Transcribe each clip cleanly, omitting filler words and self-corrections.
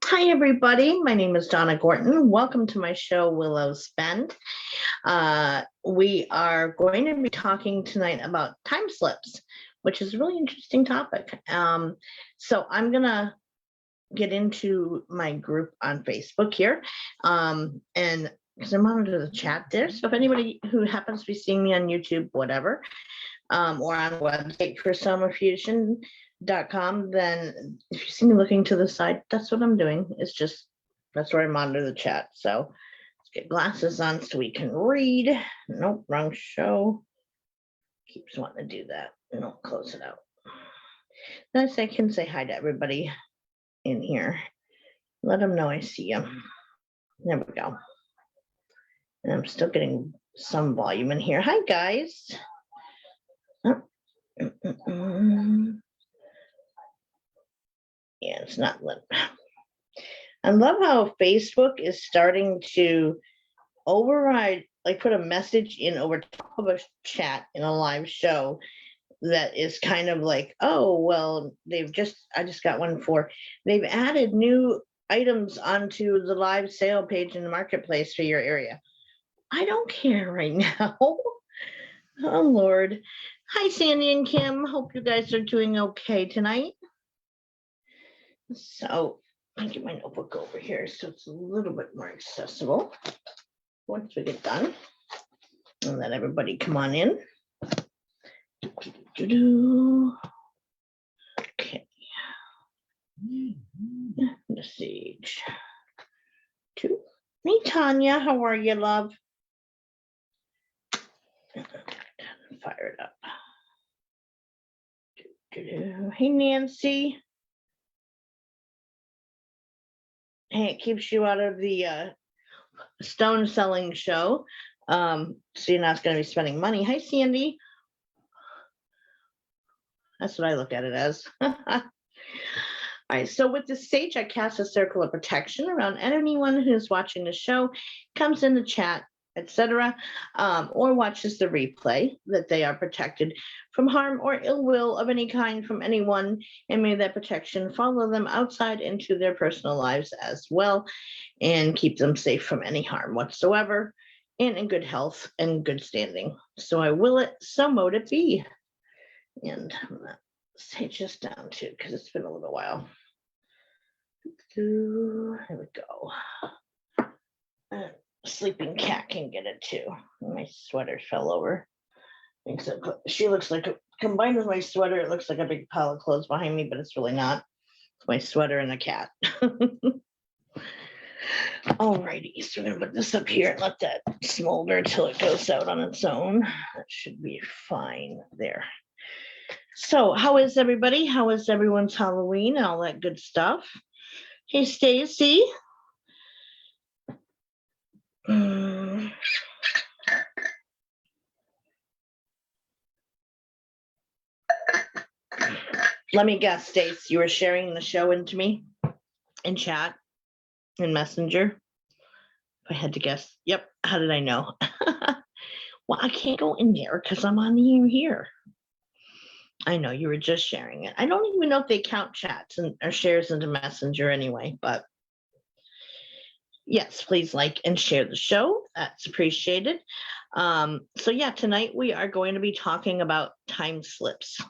Hi, everybody. My name is Donna Gorton. Welcome to my show, Willows Spend. We are going to be talking tonight about time slips, which is a really interesting topic. So I'm going to get into my group on Facebook here. And because I'm under the chat there. So if anybody who happens to be seeing me on YouTube, whatever, or on the website for somafusion.com, then if you see me looking to the side, that's what I'm doing. It's just, that's where I monitor the chat. So let's get glasses on so we can read. Nope, wrong show. Keeps wanting to do that. No, close it out. Nice, I can say hi to everybody in here. Let them know I see you. There we go. And I'm still getting some volume in here. Hi, guys. Oh. Yeah, it's not lit. I love how Facebook is starting to override, like put a message in over top of a chat in a live show that is kind of like, oh, well, I just got one they've added new items onto the live sale page in the marketplace for your area. I don't care right now. Oh, Lord. Hi, Sandy and Kim. Hope you guys are doing okay tonight. So I'll get my notebook over here so it's a little bit more accessible once we get done. And let everybody come on in. Okay. The Sage 2. Hey, Tanya, how are you, love? Fire it up. Hey, Nancy. Hey, it keeps you out of the stone selling show. So you're not going to be spending money. Hi, Sandy. That's what I look at it as. All right, so with the Sage, I cast a circle of protection around anyone who's watching the show, comes in the chat, etc., or watches the replay, that they are protected from harm or ill will of any kind from anyone, and may that protection follow them outside into their personal lives as well, and keep them safe from any harm whatsoever, and in good health and good standing. So I will it, so mote it be. And I'm gonna Sage this down too, because it's been a little while. Here we go. Sleeping cat can get it too. My sweater fell over. Except she looks like, combined with my sweater, it looks like a big pile of clothes behind me, but it's really not. It's my sweater and the cat. Alrighty, so we're gonna put this up here and let that smolder till it goes out on its own. That should be fine there. So how is everybody? How is everyone's Halloween and all that good stuff? Hey, Stacy. Let me guess, Stace, you were sharing the show into me in chat, in Messenger. If I had to guess. Yep. How did I know? Well, I can't go in there because I'm on the air here. I know you were just sharing it. I don't even know if they count chats or shares into Messenger anyway, but yes, please like and share the show. That's appreciated. So yeah, tonight we are going to be talking about time slips.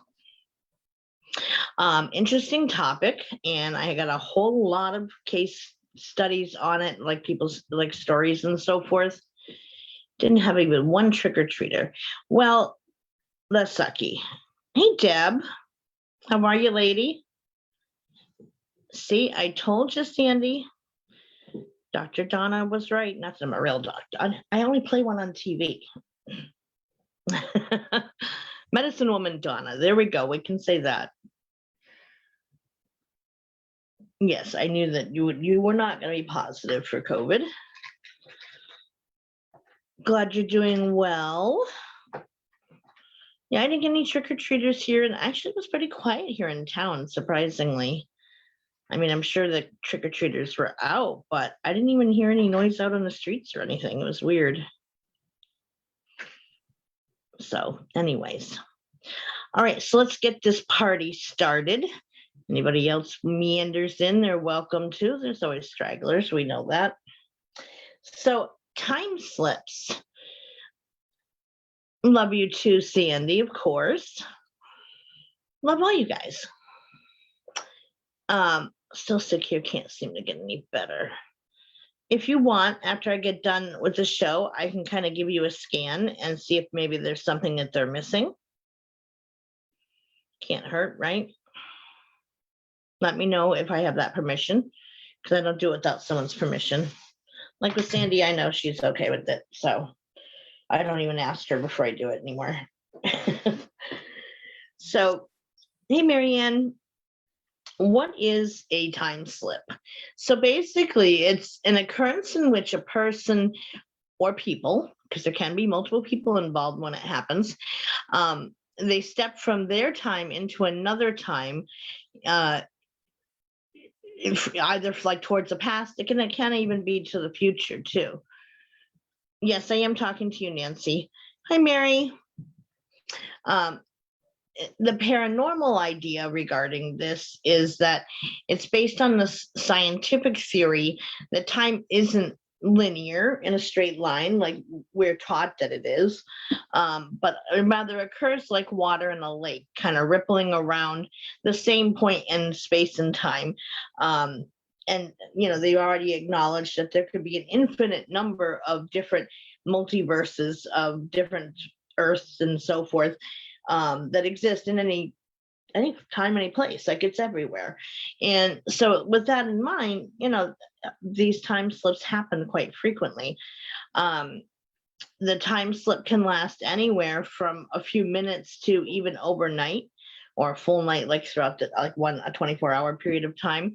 Interesting topic, and I got a whole lot of case studies on it, like people's like stories and so forth. Didn't have even one trick-or-treater. Well, that's sucky. Hey, Deb, how are you, lady? See, I told you, Sandy. Dr. Donna was right. Not that I'm a real doctor. I only play one on TV. Medicine woman Donna. There we go. We can say that. Yes, I knew that you were not going to be positive for COVID. Glad you're doing well. Yeah, I didn't get any trick-or-treaters here, and actually it was pretty quiet here in town, surprisingly. I mean, I'm sure the trick-or-treaters were out, but I didn't even hear any noise out on the streets or anything. It was weird. So anyways. All right, so let's get this party started. Anybody else meanders in, they're welcome to. There's always stragglers, we know that. So time slips. Love you too, Sandy, of course. Love all you guys. Still sick here, can't seem to get any better. If you want, after I get done with the show, I can kind of give you a scan and see if maybe there's something that they're missing. Can't hurt, right? Let me know if I have that permission, because I don't do it without someone's permission. Like with Sandy, I know she's okay with it, so I don't even ask her before I do it anymore. So, hey, Marianne, what is a time slip? So basically, it's an occurrence in which a person or people, because there can be multiple people involved when it happens, they step from their time into another time, either like towards the past. It can even be to the future too. Yes, I am talking to you, Nancy. Hi, Mary. The paranormal idea regarding this is that it's based on the scientific theory that time isn't linear in a straight line like we're taught that it is, but rather occurs like water in a lake, kind of rippling around the same point in space and time. And they already acknowledged that there could be an infinite number of different multiverses of different Earths and so forth, that exist in any time, any place, like it's everywhere. And so with that in mind, these time slips happen quite frequently. The time slip can last anywhere from a few minutes to even overnight or a full night, like throughout a 24-hour period of time.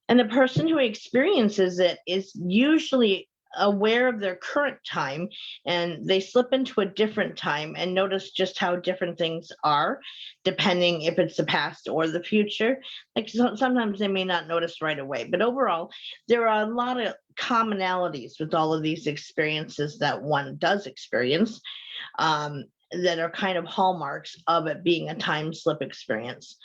And the person who experiences it is usually aware of their current time, and they slip into a different time and notice just how different things are, depending if it's the past or the future. Like sometimes they may not notice right away, but overall, there are a lot of commonalities with all of these experiences that one does experience, that are kind of hallmarks of it being a time slip experience.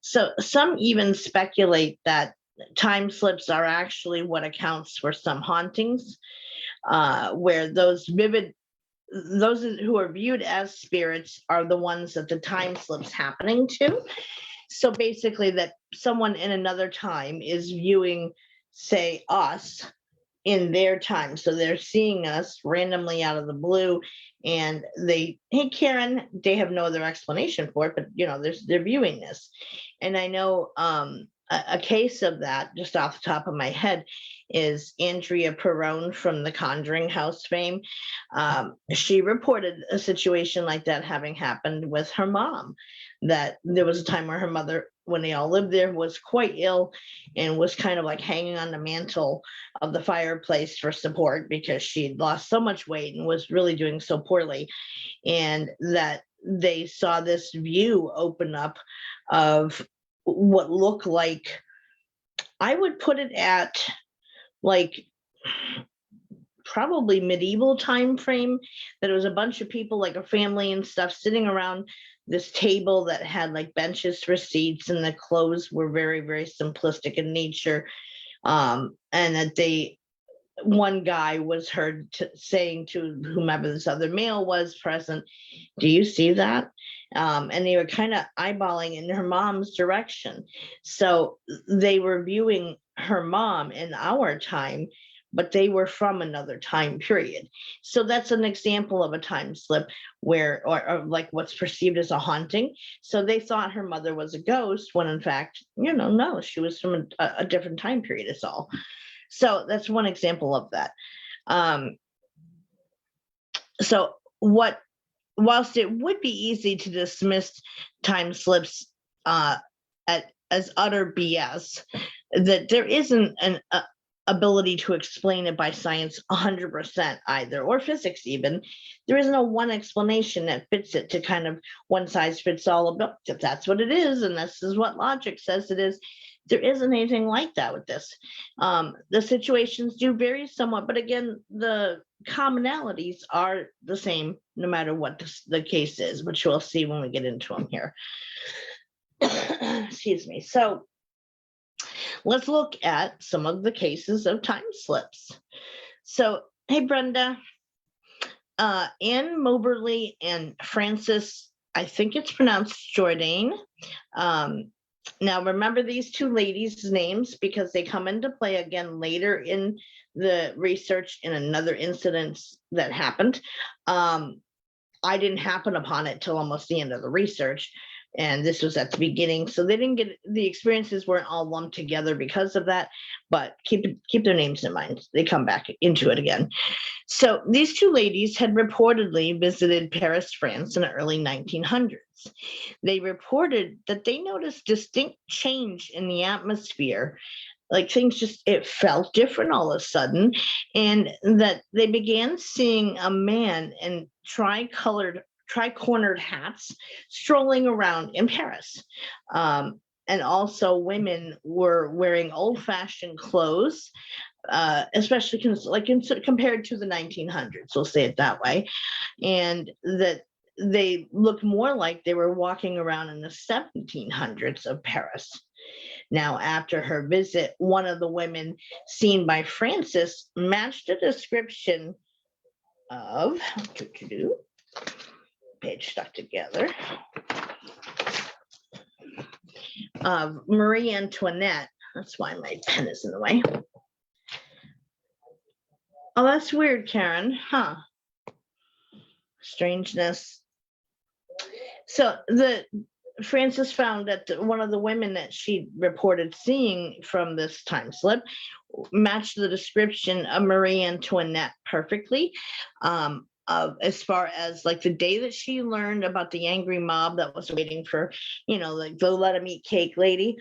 So some even speculate that time slips are actually what accounts for some hauntings, where those who are viewed as spirits are the ones that the time slip's happening to. So basically that someone in another time is viewing, say, us in their time. So they're seeing us randomly out of the blue, and hey, Karen, they have no other explanation for it, but they're viewing this. And I know a case of that, just off the top of my head, is Andrea Perrone from the Conjuring House fame. She reported a situation like that having happened with her mom, that there was a time where her mother, when they all lived there, was quite ill and was kind of like hanging on the mantle of the fireplace for support because she'd lost so much weight and was really doing so poorly. And that they saw this view open up of what looked like, I would put it at like probably medieval time frame, that it was a bunch of people, like a family and stuff, sitting around this table that had like benches for seats, and the clothes were very, very simplistic in nature. And that one guy was heard saying to whomever this other male was present, "Do you see that?" And they were kind of eyeballing in her mom's direction. So they were viewing her mom in our time, but they were from another time period. So that's an example of a time slip where, or like what's perceived as a haunting. So they thought her mother was a ghost when in fact, no, she was from a different time period is all. So that's one example of that. So whilst it would be easy to dismiss time slips as utter BS, that there isn't an ability to explain it by science 100% either, or physics even. There is no one explanation that fits it to kind of one size fits all about if that's what it is and this is what logic says it is. There isn't anything like that with this. The situations do vary somewhat, but again, the commonalities are the same no matter what the case is, which we'll see when we get into them here. Excuse me. So let's look at some of the cases of time slips. So, hey, Brenda, Anne Moberly and Frances, I think it's pronounced Jourdain. Now, remember these two ladies' names because they come into play again later in the research in another incident that happened. I didn't happen upon it till almost the end of the research, and this was at the beginning, so they didn't get the experiences weren't all lumped together because of that. But keep their names in mind; they come back into it again. So these two ladies had reportedly visited Paris, France in the early 1900s. They reported that they noticed distinct change in the atmosphere, like things just, it felt different all of a sudden, and that they began seeing a man in tri-cornered hats strolling around in Paris. And also women were wearing old-fashioned clothes, especially compared to the 1900s, we'll say it that way, and that they looked more like they were walking around in the 1700s of Paris. Now, after her visit, one of the women seen by Frances matched a description of, page stuck together, of Marie Antoinette. That's why my pen is in the way. Oh, that's weird, Karen, huh? Strangeness. So Frances found that one of the women that she reported seeing from this time slip matched the description of Marie Antoinette perfectly. As far as like the day that she learned about the angry mob that was waiting for, like the let 'em eat cake lady,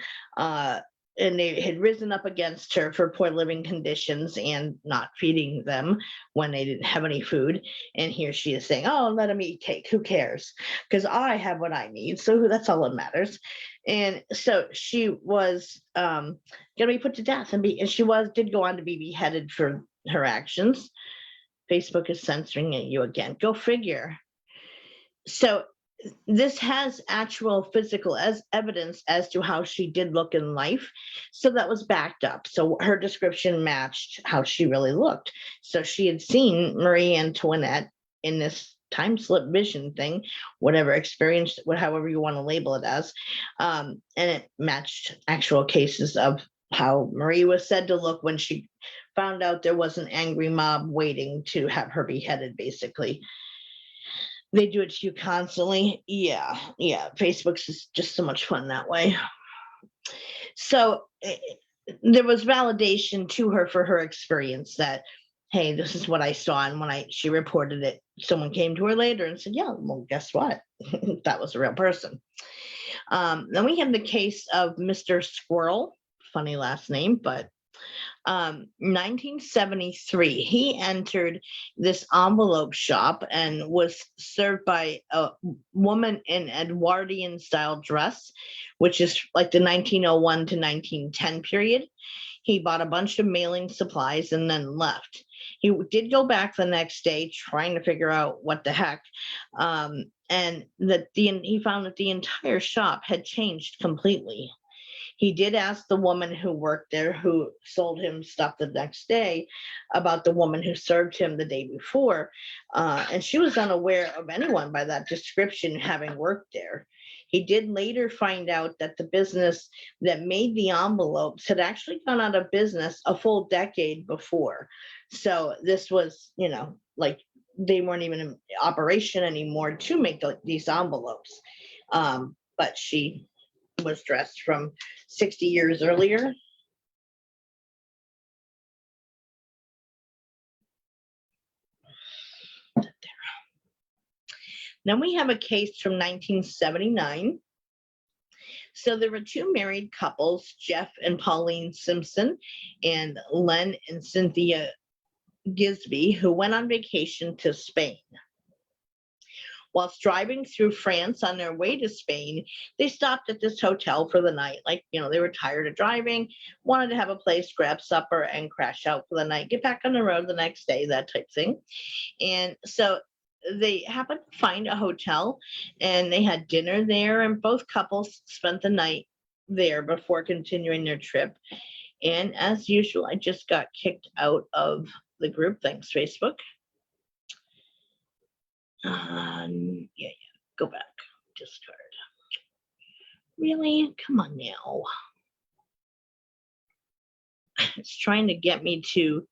and they had risen up against her for poor living conditions and not feeding them when they didn't have any food. And here she is saying, oh, let them eat cake. Who cares? Because I have what I need. So that's all that matters. And so she was going to be put to death and she did go on to be beheaded for her actions. Facebook is censoring you again. Go figure. So this has actual physical evidence as to how she did look in life. So that was backed up. So her description matched how she really looked. So she had seen Marie Antoinette in this time slip vision thing, whatever experience, however you want to label it as. And it matched actual cases of how Marie was said to look when she found out there was an angry mob waiting to have her beheaded, basically. They do it to you constantly. Yeah. Facebook's just so much fun that way. So there was validation to her for her experience that, hey, this is what I saw. And when she reported it, someone came to her later and said, yeah, well, guess what? That was a real person. Then we have the case of Mr. Squirrel, funny last name, but 1973, he entered this envelope shop and was served by a woman in Edwardian style dress, which is like the 1901 to 1910 period. He bought a bunch of mailing supplies and then left. He did go back the next day trying to figure out what the heck, and that he found that the entire shop had changed completely. He did ask the woman who worked there, who sold him stuff the next day, about the woman who served him the day before. And she was unaware of anyone by that description having worked there. He did later find out that the business that made the envelopes had actually gone out of business a full decade before. So this was, like they weren't even in operation anymore to make these envelopes. But she was dressed from 60 years earlier. Then we have a case from 1979. So there were two married couples, Jeff and Pauline Simpson, and Len and Cynthia Gisby, who went on vacation to Spain. Whilst driving through France on their way to Spain, they stopped at this hotel for the night. Like, they were tired of driving, wanted to have a place, grab supper, and crash out for the night, get back on the road the next day, that type thing. And so they happened to find a hotel, and they had dinner there, and both couples spent the night there before continuing their trip. And as usual, I just got kicked out of the group. Thanks, Facebook. Yeah, go back. Discard. Really? Come on now. It's trying to get me to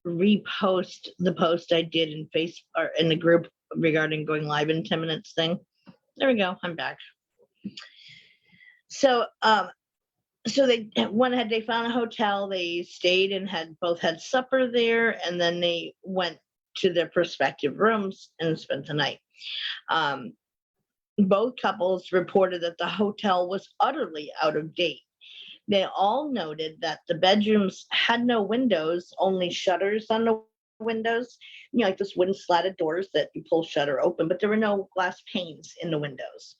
repost the post I did in Facebook or in the group regarding going live in 10 minutes thing. There we go. I'm back. So they found a hotel, they stayed and both had supper there, and then they went to their respective rooms and spent the night. Both couples reported that the hotel was utterly out of date. They all noted that the bedrooms had no windows, only shutters on the windows, like those wooden slatted doors that you pull shutter open, but there were no glass panes in the windows.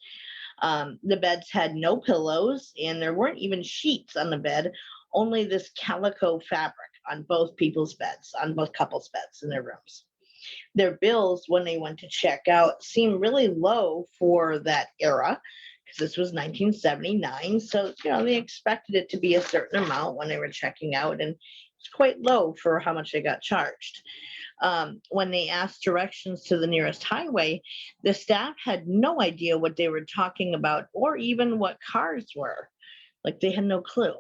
The beds had no pillows, and there weren't even sheets on the bed, only this calico fabric on both people's beds, on both couples' beds in their rooms. Their bills, when they went to check out, seemed really low for that era, because this was 1979. So, they expected it to be a certain amount when they were checking out, and it's quite low for how much they got charged. When they asked directions to the nearest highway, the staff had no idea what they were talking about or even what cars were. Like, they had no clue.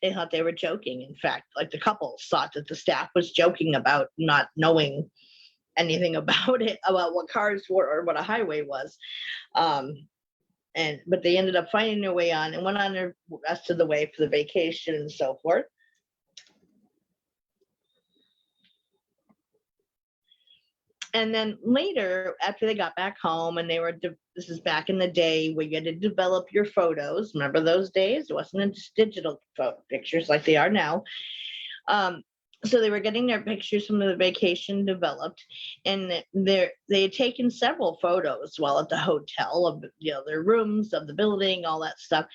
They thought they were joking. In fact, like, the couple thought that the staff was joking about not knowing anything about it, about what cars were or what a highway was. But they ended up finding their way on and went on the rest of the way for the vacation and so forth. And then later, after they got back home, and this is back in the day where you had to develop your photos. Remember those days? It wasn't just digital pictures like they are now. So they were getting their pictures from the vacation developed, and they had taken several photos while at the hotel of their rooms, of the building, all that stuff,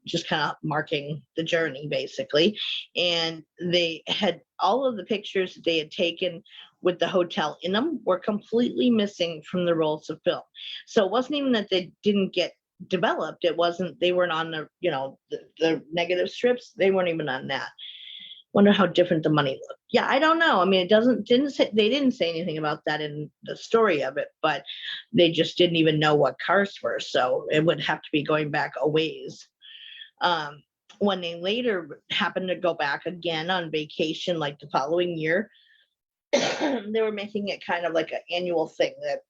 just kind of marking the journey basically. And they had all of the pictures that they had taken with the hotel in them were completely missing from the rolls of film. So it wasn't even that they didn't get developed. They weren't on the negative strips. They weren't even on that. Wonder how different the money looked. Yeah, I don't know. I mean, they didn't say anything about that in the story of it, but they just didn't even know what cars were. So it would have to be going back a ways. When they later happened to go back again on vacation, like the following year, they were making it kind of like an annual thing that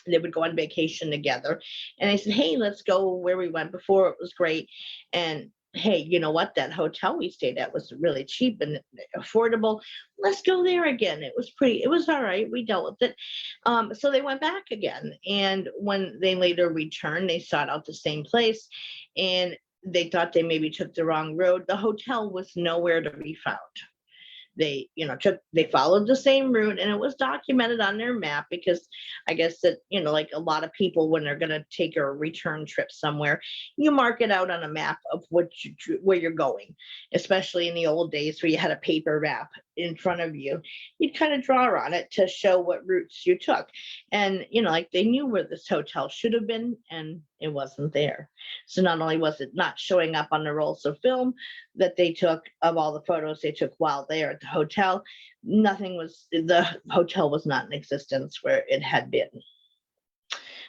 they would go on vacation together. And I said, hey, let's go where we went before. It was great. And hey, you know what? That hotel we stayed at was really cheap and affordable. Let's go there again. It was all right. We dealt with it. So they went back again. And when they later returned, they sought out the same place, and they thought they maybe took the wrong road. The hotel was nowhere to be found. They followed the same route, and it was documented on their map, because I guess that, like a lot of people, when they're going to take a return trip somewhere, you mark it out on a map of where you're going, especially in the old days where you had a paper map in front of you. You'd kind of draw on it to show what routes you took. And, like they knew where this hotel should have been, and it wasn't there. So not only was it not showing up on the rolls of film that they took of all the photos they took while there at the hotel, the hotel was not in existence where it had been.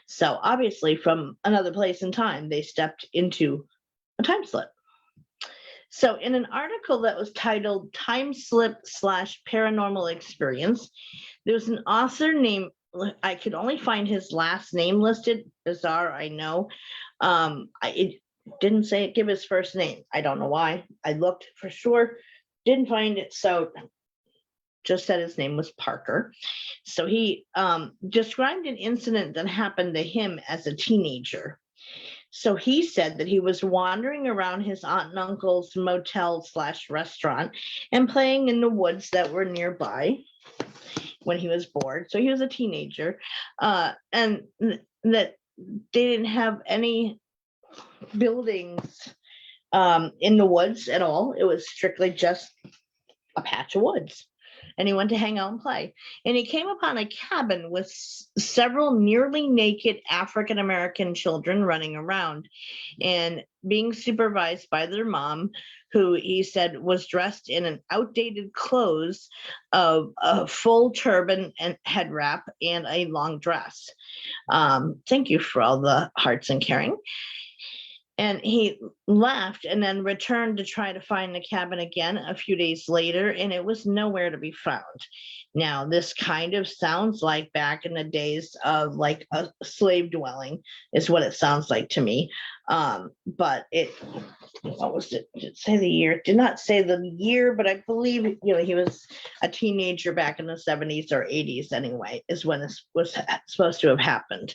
So obviously from another place in time, they stepped into a time slip. So in an article that was titled Time Slip / Paranormal Experience, there was an author named, I could only find his last name listed. Bizarre, I know. It didn't give his first name. I don't know why. I looked for sure, didn't find it. So just said his name was Parker. So he described an incident that happened to him as a teenager. So he said that he was wandering around his aunt and uncle's motel / restaurant and playing in the woods that were nearby when he was bored. So he was a teenager, and that they didn't have any buildings in the woods at all. It was strictly just a patch of woods. and he went to hang out and play. And he came upon a cabin with several nearly naked African-American children running around and being supervised by their mom, who he said was dressed in an outdated clothes of a full turban and head wrap and a long dress. Thank you for all the hearts and caring. And he left and then returned to try to find the cabin again a few days later, and it was nowhere to be found. Now, this kind of sounds like back in the days of like a slave dwelling, is what it sounds like to me. But what was it? Did it say the year? It did not say the year, but I believe, he was a teenager back in the 70s or 80s anyway, is when this was supposed to have happened.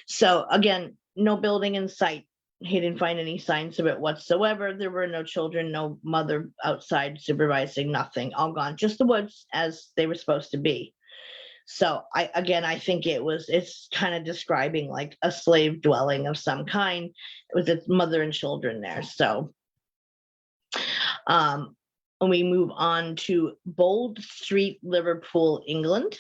So again, no building in sight. He didn't find any signs of it whatsoever. There were no children, no mother outside supervising, nothing, all gone, just the woods as they were supposed to be. So I think it's kind of describing like a slave dwelling of some kind with its mother and children there. So we move on to Bold Street, Liverpool, England.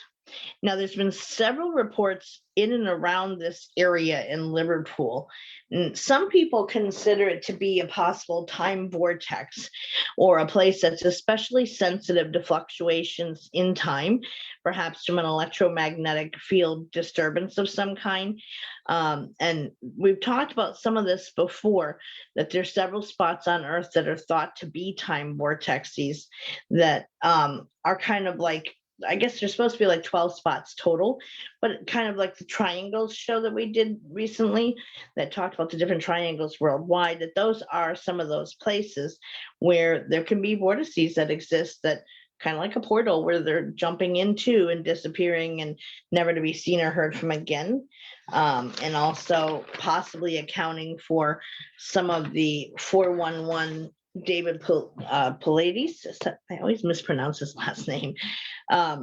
Now, there's been several reports in and around this area in Liverpool. And some people consider it to be a possible time vortex or a place that's especially sensitive to fluctuations in time, perhaps from an electromagnetic field disturbance of some kind. And we've talked about some of this before, that there's several spots on Earth that are thought to be time vortexes that are kind of like, I guess there's supposed to be like 12 spots total, but kind of like the triangles show that we did recently that talked about the different triangles worldwide, that those are some of those places where there can be vortices that exist, that kind of like a portal where they're jumping into and disappearing and never to be seen or heard from again. And also possibly accounting for some of the 411 David Paulides, I always mispronounce his last name.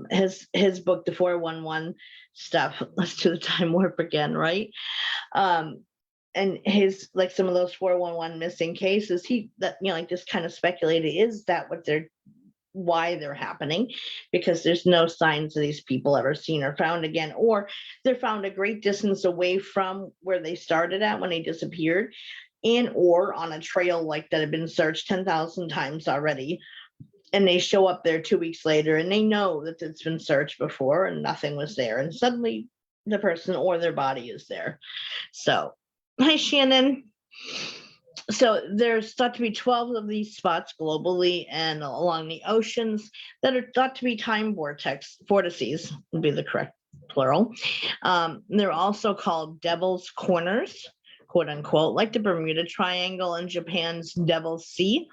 His book, The 411 Stuff. Let's do the time warp again, right? And his, like some of those 411 missing cases, just kind of speculated, is that why they're happening? Because there's no signs of these people ever seen or found again, or they're found a great distance away from where they started at when they disappeared, and or on a trail like that had been searched 10,000 times already, and they show up there 2 weeks later and they know that it's been searched before and nothing was there, and suddenly the person or their body is there. So, hi Shannon. So there's thought to be 12 of these spots globally and along the oceans that are thought to be time vortices would be the correct plural. They're also called Devil's Corners, quote unquote, like the Bermuda Triangle and Japan's Devil's Sea.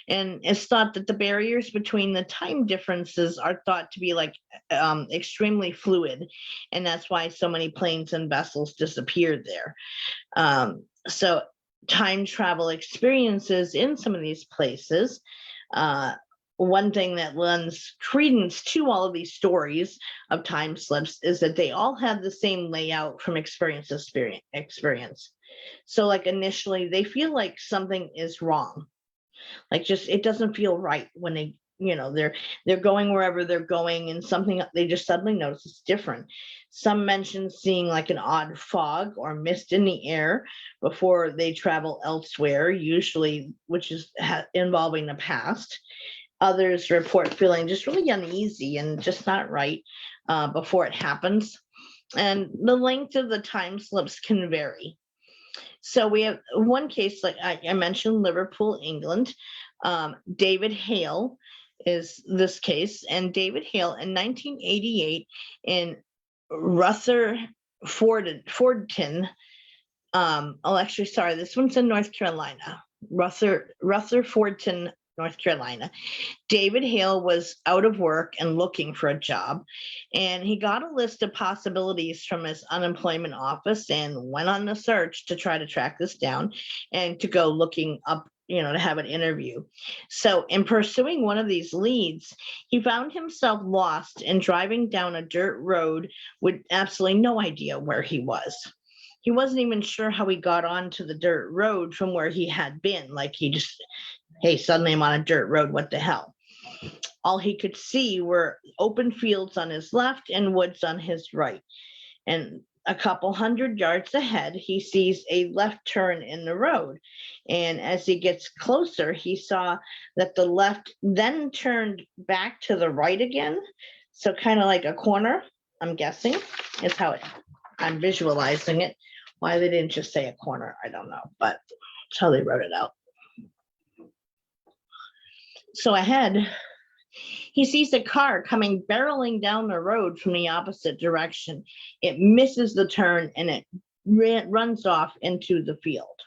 And it's thought that the barriers between the time differences are thought to be like extremely fluid. And that's why so many planes and vessels disappeared there. So time travel experiences in some of these places. One thing that lends credence to all of these stories of time slips is that they all have the same layout from experience to experience. So like initially they feel like something is wrong. Like just, it doesn't feel right when they, they're going wherever they're going, and something they just suddenly notice is different. Some mention seeing like an odd fog or mist in the air before they travel elsewhere, usually which is involving the past. Others report feeling just really uneasy and just not right before it happens. And the length of the time slips can vary. So we have one case, like I mentioned, Liverpool, England. David Hale is this case, and David Hale in 1988 in Rutherfordton. Actually, sorry, this one's in North Carolina. Rutherfordton, North Carolina. David Hale was out of work and looking for a job, and he got a list of possibilities from his unemployment office and went on the search to try to track this down and to go looking up, to have an interview. So in pursuing one of these leads, he found himself lost and driving down a dirt road with absolutely no idea where he was. He wasn't even sure how he got onto the dirt road from where he had been. Like he just, hey, suddenly I'm on a dirt road, what the hell? All he could see were open fields on his left and woods on his right. And a couple hundred yards ahead, he sees a left turn in the road. And as he gets closer, he saw that the left then turned back to the right again. So kind of like a corner, I'm guessing, is how I'm visualizing it. Why they didn't just say a corner, I don't know, but that's how they wrote it out. So ahead, he sees a car coming barreling down the road from the opposite direction. It misses the turn and it runs off into the field.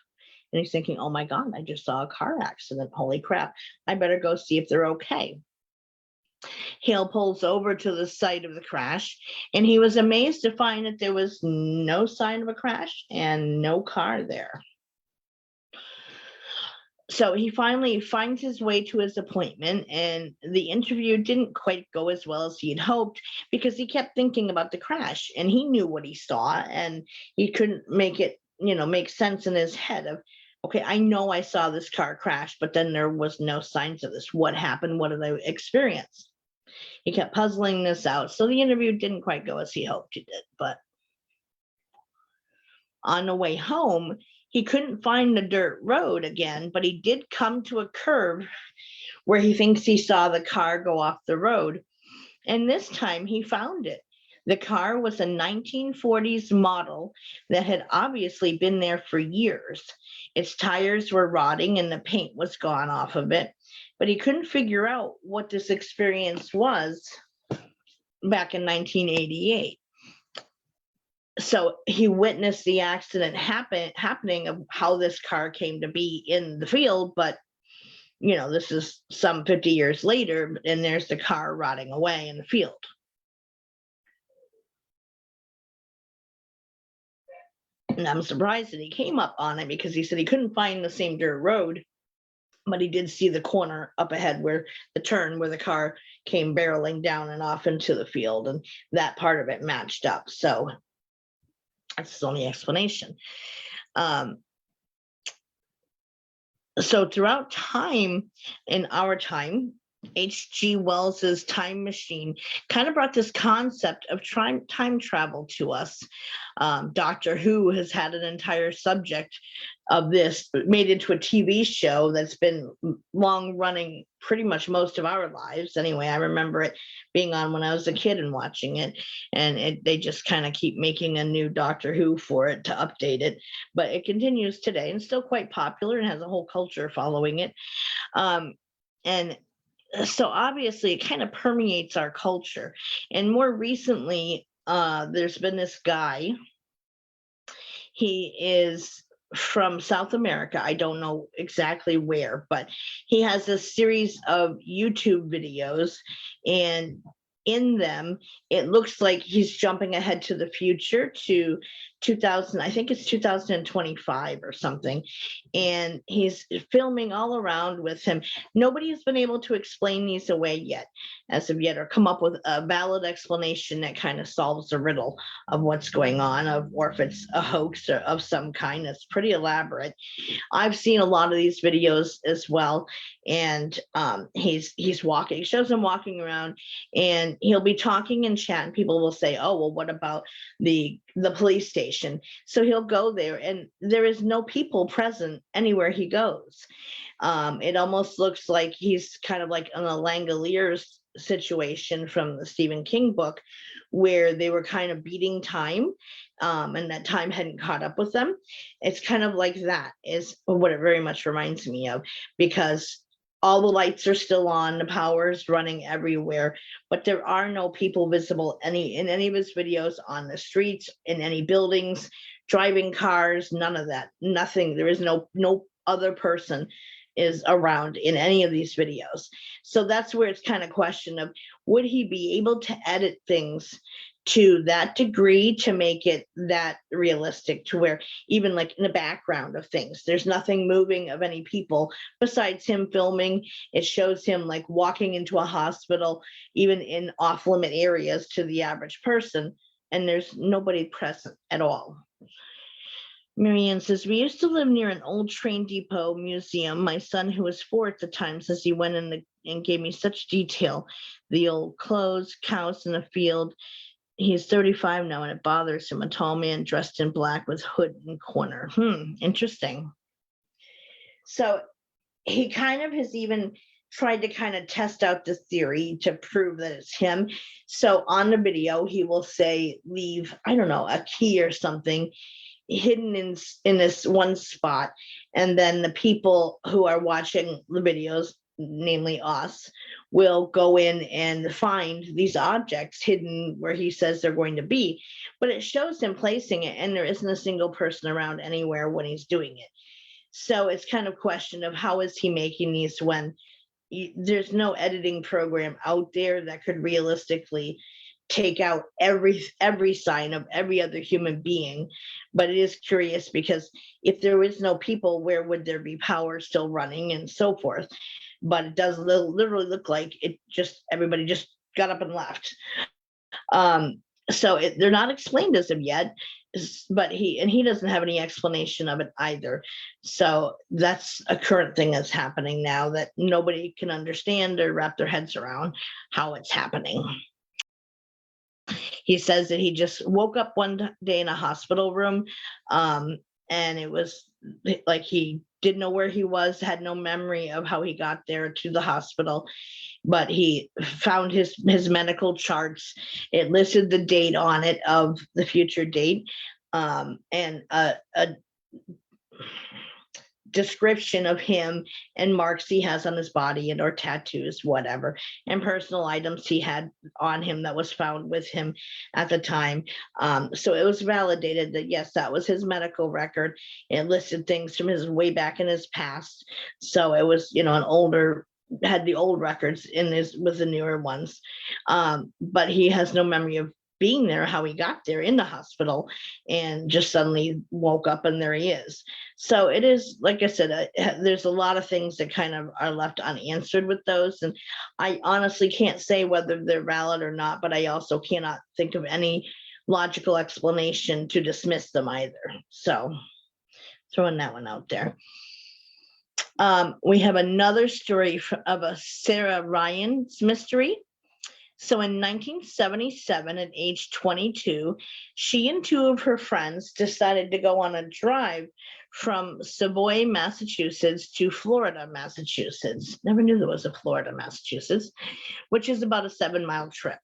And he's thinking, oh my God, I just saw a car accident. Holy crap, I better go see if they're okay. Hale pulls over to the site of the crash, and he was amazed to find that there was no sign of a crash and no car there. So he finally finds his way to his appointment, and the interview didn't quite go as well as he had hoped because he kept thinking about the crash, and he knew what he saw, and he couldn't make it, make sense in his head of, okay, I know I saw this car crash, but then there was no signs of this. What happened? What did I experience? He kept puzzling this out. So the interview didn't quite go as he hoped it did, but on the way home, he couldn't find the dirt road again, but he did come to a curve where he thinks he saw the car go off the road. And this time he found it. The car was a 1940s model that had obviously been there for years. Its tires were rotting and the paint was gone off of it, but he couldn't figure out what this experience was back in 1988. So he witnessed the accident happening of how this car came to be in the field, but this is some 50 years later, and there's the car rotting away in the field. And I'm surprised that he came up on it because he said he couldn't find the same dirt road, but he did see the corner up ahead where the turn where the car came barreling down and off into the field, and that part of it matched up. So that's his only explanation. So throughout time, in our time, H.G. Wells's time machine kind of brought this concept of time travel to us. Doctor Who has had an entire subject of this made into a TV show that's been long running pretty much most of our lives. Anyway, I remember it being on when I was a kid and watching it, and they just kind of keep making a new Doctor Who for it to update it, but it continues today and still quite popular and has a whole culture following it. And so obviously it kind of permeates our culture. And more recently, there's been this guy. He is from South America. I don't know exactly where, but he has a series of YouTube videos, and in them, it looks like he's jumping ahead to the future to 2000, I think it's 2025 or something. And he's filming all around with him. Nobody has been able to explain these away yet, as of yet, or come up with a valid explanation that kind of solves the riddle of what's going on, or if it's a hoax or of some kind. That's pretty elaborate. I've seen a lot of these videos as well. And he's walking, he shows him walking around, and he'll be talking in chat, and people will say, oh, well, what about the police station? So he'll go there, and there is no people present anywhere he goes. It almost looks like he's kind of like in a Langoliers situation from the Stephen King book, where they were kind of beating time, and that time hadn't caught up with them. It's kind of like that is what it very much reminds me of, because all the lights are still on, the power is running everywhere, but there are no people visible in any of his videos, on the streets, in any buildings, driving cars, none of that, nothing. There is no other person is around in any of these videos. So that's where it's kind of question of, would he be able to edit things to that degree to make it that realistic, to where even like in the background of things, there's nothing moving of any people besides him filming. It shows him like walking into a hospital, even in off limit areas to the average person, and there's nobody present at all. Marianne says, we used to live near an old train depot museum. My son, who was 4 at the time, says he went in and gave me such detail. The old clothes, cows in the field. He's 35 now, and it bothers him. A tall man dressed in black with hood and corner. Interesting. So he kind of has even tried to kind of test out the theory to prove that it's him. So on the video, he will say, leave, I don't know, a key or something hidden in this one spot. And then the people who are watching the videos, namely us, will go in and find these objects hidden where he says they're going to be. But it shows him placing it, and there isn't a single person around anywhere when he's doing it. So it's kind of a question of how is he making these when there's no editing program out there that could realistically take out every sign of every other human being. But it is curious, because if there is no people, where would there be power still running and so forth? But it does literally look like everybody just got up and left. So they're not explained as of yet, but he doesn't have any explanation of it either. So that's a current thing that's happening now that nobody can understand or wrap their heads around how it's happening. He says that he just woke up one day in a hospital room, and it was like he didn't know where he was, had no memory of how he got there to the hospital, but he found his medical charts. It listed the date on it of the future date, and a description of him and marks he has on his body and or tattoos, whatever, and personal items he had on him that was found with him at the time. So it was validated that yes, that was his medical record. It listed things from his way back in his past. So it was, had the old records in this with the newer ones. But he has no memory of being there, how he got there in the hospital, and just suddenly woke up and there he is. So it is, like I said, there's a lot of things that kind of are left unanswered with those. And I honestly can't say whether they're valid or not, but I also cannot think of any logical explanation to dismiss them either. So throwing that one out there. We have another story of a Sarah Ryan's mystery. So in 1977, at age 22, she and two of her friends decided to go on a drive from Savoy, Massachusetts to Florida, Massachusetts. Never knew there was a Florida, Massachusetts, which is about a 7-mile trip,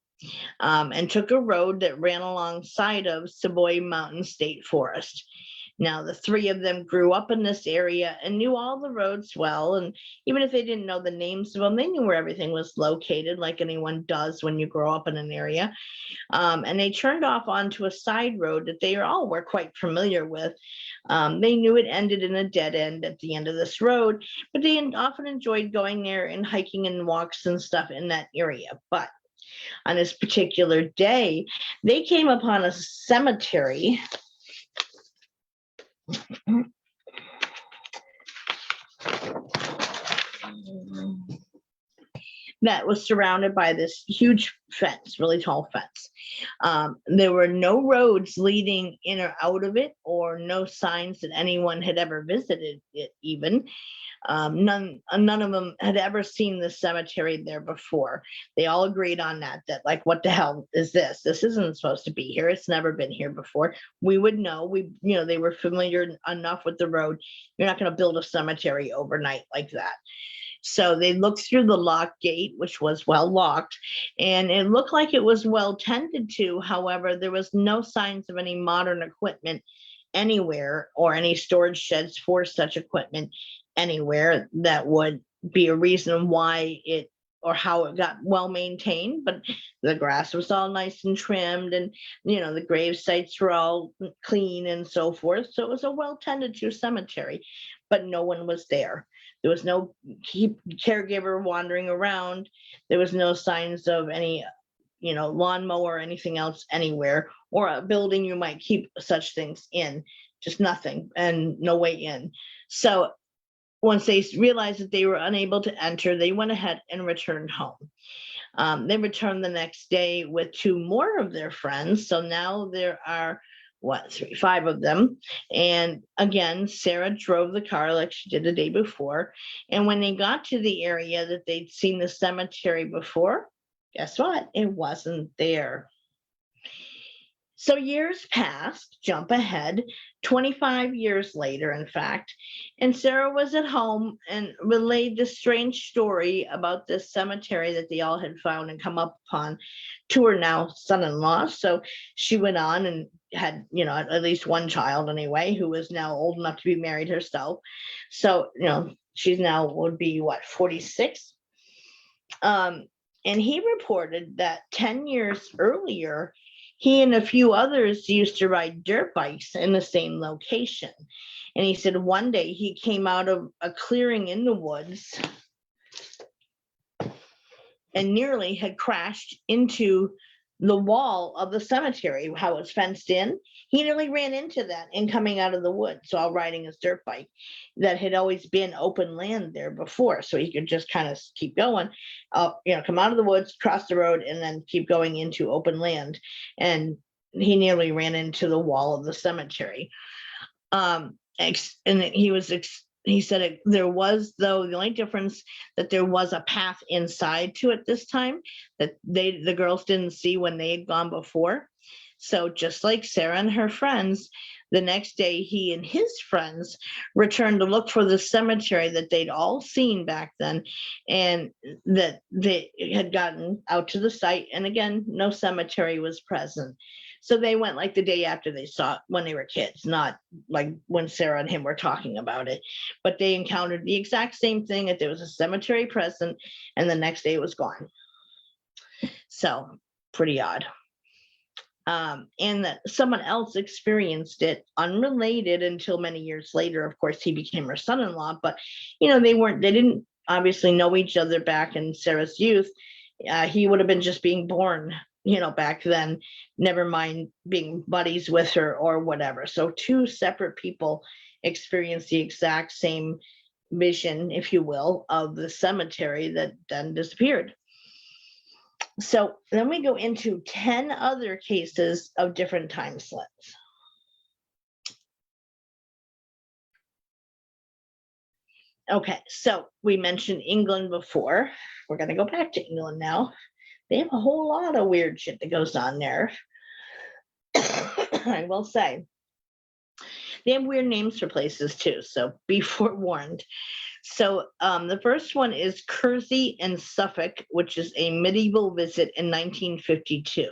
and took a road that ran alongside of Savoy Mountain State Forest. Now, the three of them grew up in this area and knew all the roads well. And even if they didn't know the names of them, they knew where everything was located, like anyone does when you grow up in an area. And they turned off onto a side road that they all were quite familiar with. They knew it ended in a dead end at the end of this road, but they often enjoyed going there and hiking and walks and stuff in that area. But on this particular day, they came upon a cemetery that was surrounded by this huge fence, really tall fence. There were no roads leading in or out of it, or no signs that anyone had ever visited it even. None of them had ever seen the cemetery there before. They all agreed on that like, what the hell is this? This isn't supposed to be here. It's never been here before. We would know. They were familiar enough with the road. You're not going to build a cemetery overnight like that. So they looked through the locked gate, which was well locked, and it looked like it was well tended to. However, there was no signs of any modern equipment anywhere, or any storage sheds for such equipment anywhere that would be a reason why it or how it got well maintained. But the grass was all nice and trimmed, and the grave sites were all clean and so forth. So it was a well tended to cemetery, but no one was there. There was no caregiver wandering around. There was no signs of any lawnmower or anything else anywhere, or a building you might keep such things in. Just nothing, and no way in. So once they realized that they were unable to enter, they went ahead and returned home. They returned the next day with two more of their friends. So now there are 5 of them. And again, Sarah drove the car like she did the day before. And when they got to the area that they'd seen the cemetery before, guess what? It wasn't there. So years passed, jump ahead, 25 years later, in fact, and Sarah was at home and relayed this strange story about this cemetery that they all had found and come up upon to her now son-in-law. So she went on and had, at least one child anyway, who was now old enough to be married herself. So, she's now would be 46. And he reported that 10 years earlier, he and a few others used to ride dirt bikes in the same location. And he said one day he came out of a clearing in the woods and nearly had crashed into the wall of the cemetery, how it's fenced in. He nearly ran into that in coming out of the woods while riding his dirt bike that had always been open land there before. So he could just kind of keep going, come out of the woods, cross the road, and then keep going into open land. And he nearly ran into the wall of the cemetery. And he said there was, though, the only difference that there was a path inside to it this time that the girls didn't see when they had gone before. So just like Sarah and her friends, the next day he and his friends returned to look for the cemetery that they'd all seen back then, and that they had gotten out to the site. And again, no cemetery was present. So they went like the day after they saw it when they were kids, not like when Sarah and him were talking about it. But they encountered the exact same thing, that there was a cemetery present, and the next day it was gone. So pretty odd. And that someone else experienced it unrelated until many years later. Of course, he became her son-in-law, but they didn't obviously know each other back in Sarah's youth. He would have been just being born, back then, never mind being buddies with her or whatever. So 2 separate people experienced the exact same vision, if you will, of the cemetery that then disappeared. So then we go into 10 other cases of different time slips. Okay, so we mentioned England before. We're going to go back to England now. They have a whole lot of weird shit that goes on there. I will say. They have weird names for places too, so be forewarned. So the first one is Kersey in Suffolk, which is a medieval visit in 1952.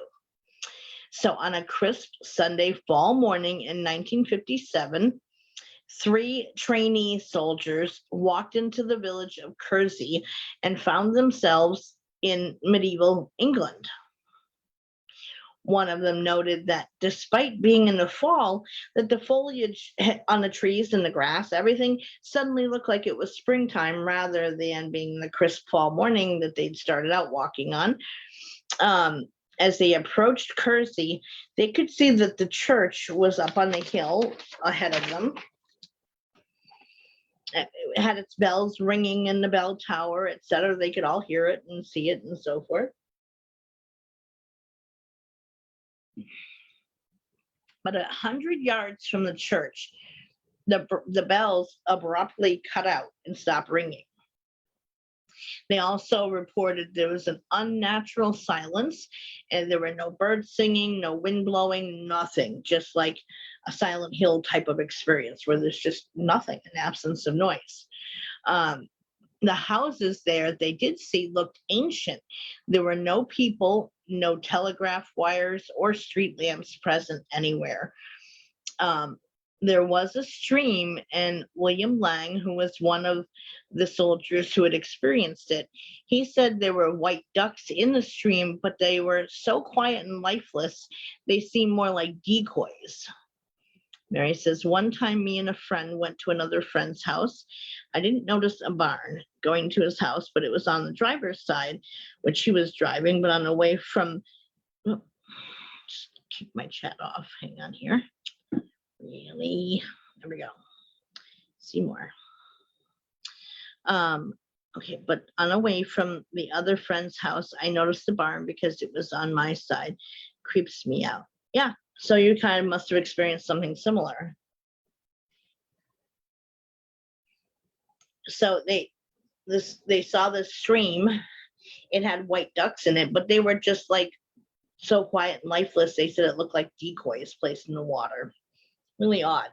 So on a crisp Sunday fall morning in 1957, 3 trainee soldiers walked into the village of Kersey and found themselves in medieval England. One of them noted that despite being in the fall, that the foliage on the trees and the grass, everything suddenly looked like it was springtime rather than being the crisp fall morning that they'd started out walking on. As they approached Kersey, they could see that the church was up on the hill ahead of them. It had its bells ringing in the bell tower, etc. They could all hear it and see it and so forth. But 100 yards from the church, the bells abruptly cut out and stopped ringing. They also reported there was an unnatural silence, and there were no birds singing, no wind blowing, nothing, just like a Silent Hill type of experience where there's just nothing, an absence of noise. The houses there they did see looked ancient. There were no people, no telegraph wires or street lamps present anywhere. There was a stream, and William Lang, who was one of the soldiers who had experienced it, he said there were white ducks in the stream, but they were so quiet and lifeless, they seemed more like decoys. Mary says, one time me and a friend went to another friend's house. I didn't notice a barn going to his house, but it was on the driver's side, which he was driving, but on the way from, just keep my chat off, hang on here. Really, there we go. See more. Okay, but on the way from the other friend's house, I noticed the barn because it was on my side. Creeps me out. Yeah, So you kind of must have experienced something similar. So they saw this stream. It had white ducks in it, but they were just like so quiet and lifeless. They said it looked like decoys placed in the water. Really odd.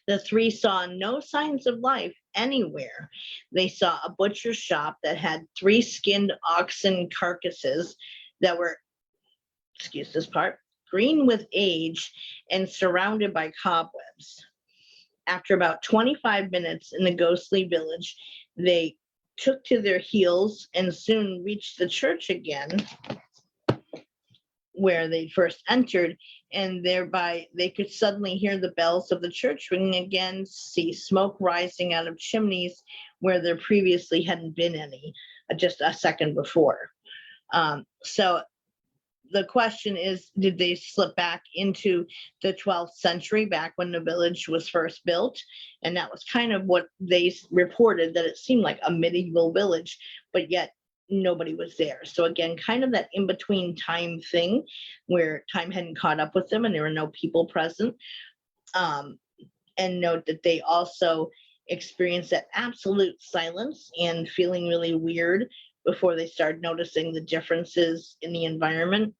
The three saw no signs of life anywhere. They saw a butcher shop that had 3 skinned oxen carcasses that were, excuse this part, green with age and surrounded by cobwebs. After about 25 minutes in the ghostly village, they took to their heels and soon reached the church again, where they first entered, and thereby they could suddenly hear the bells of the church ringing again, see smoke rising out of chimneys where there previously hadn't been any, just a second before. So the question is, did they slip back into the 12th century, back when the village was first built? And that was kind of what they reported, that it seemed like a medieval village, but yet nobody was there. So again, kind of that in-between time thing where time hadn't caught up with them and there were no people present. And note that they also experienced that absolute silence and feeling really weird before they started noticing the differences in the environment.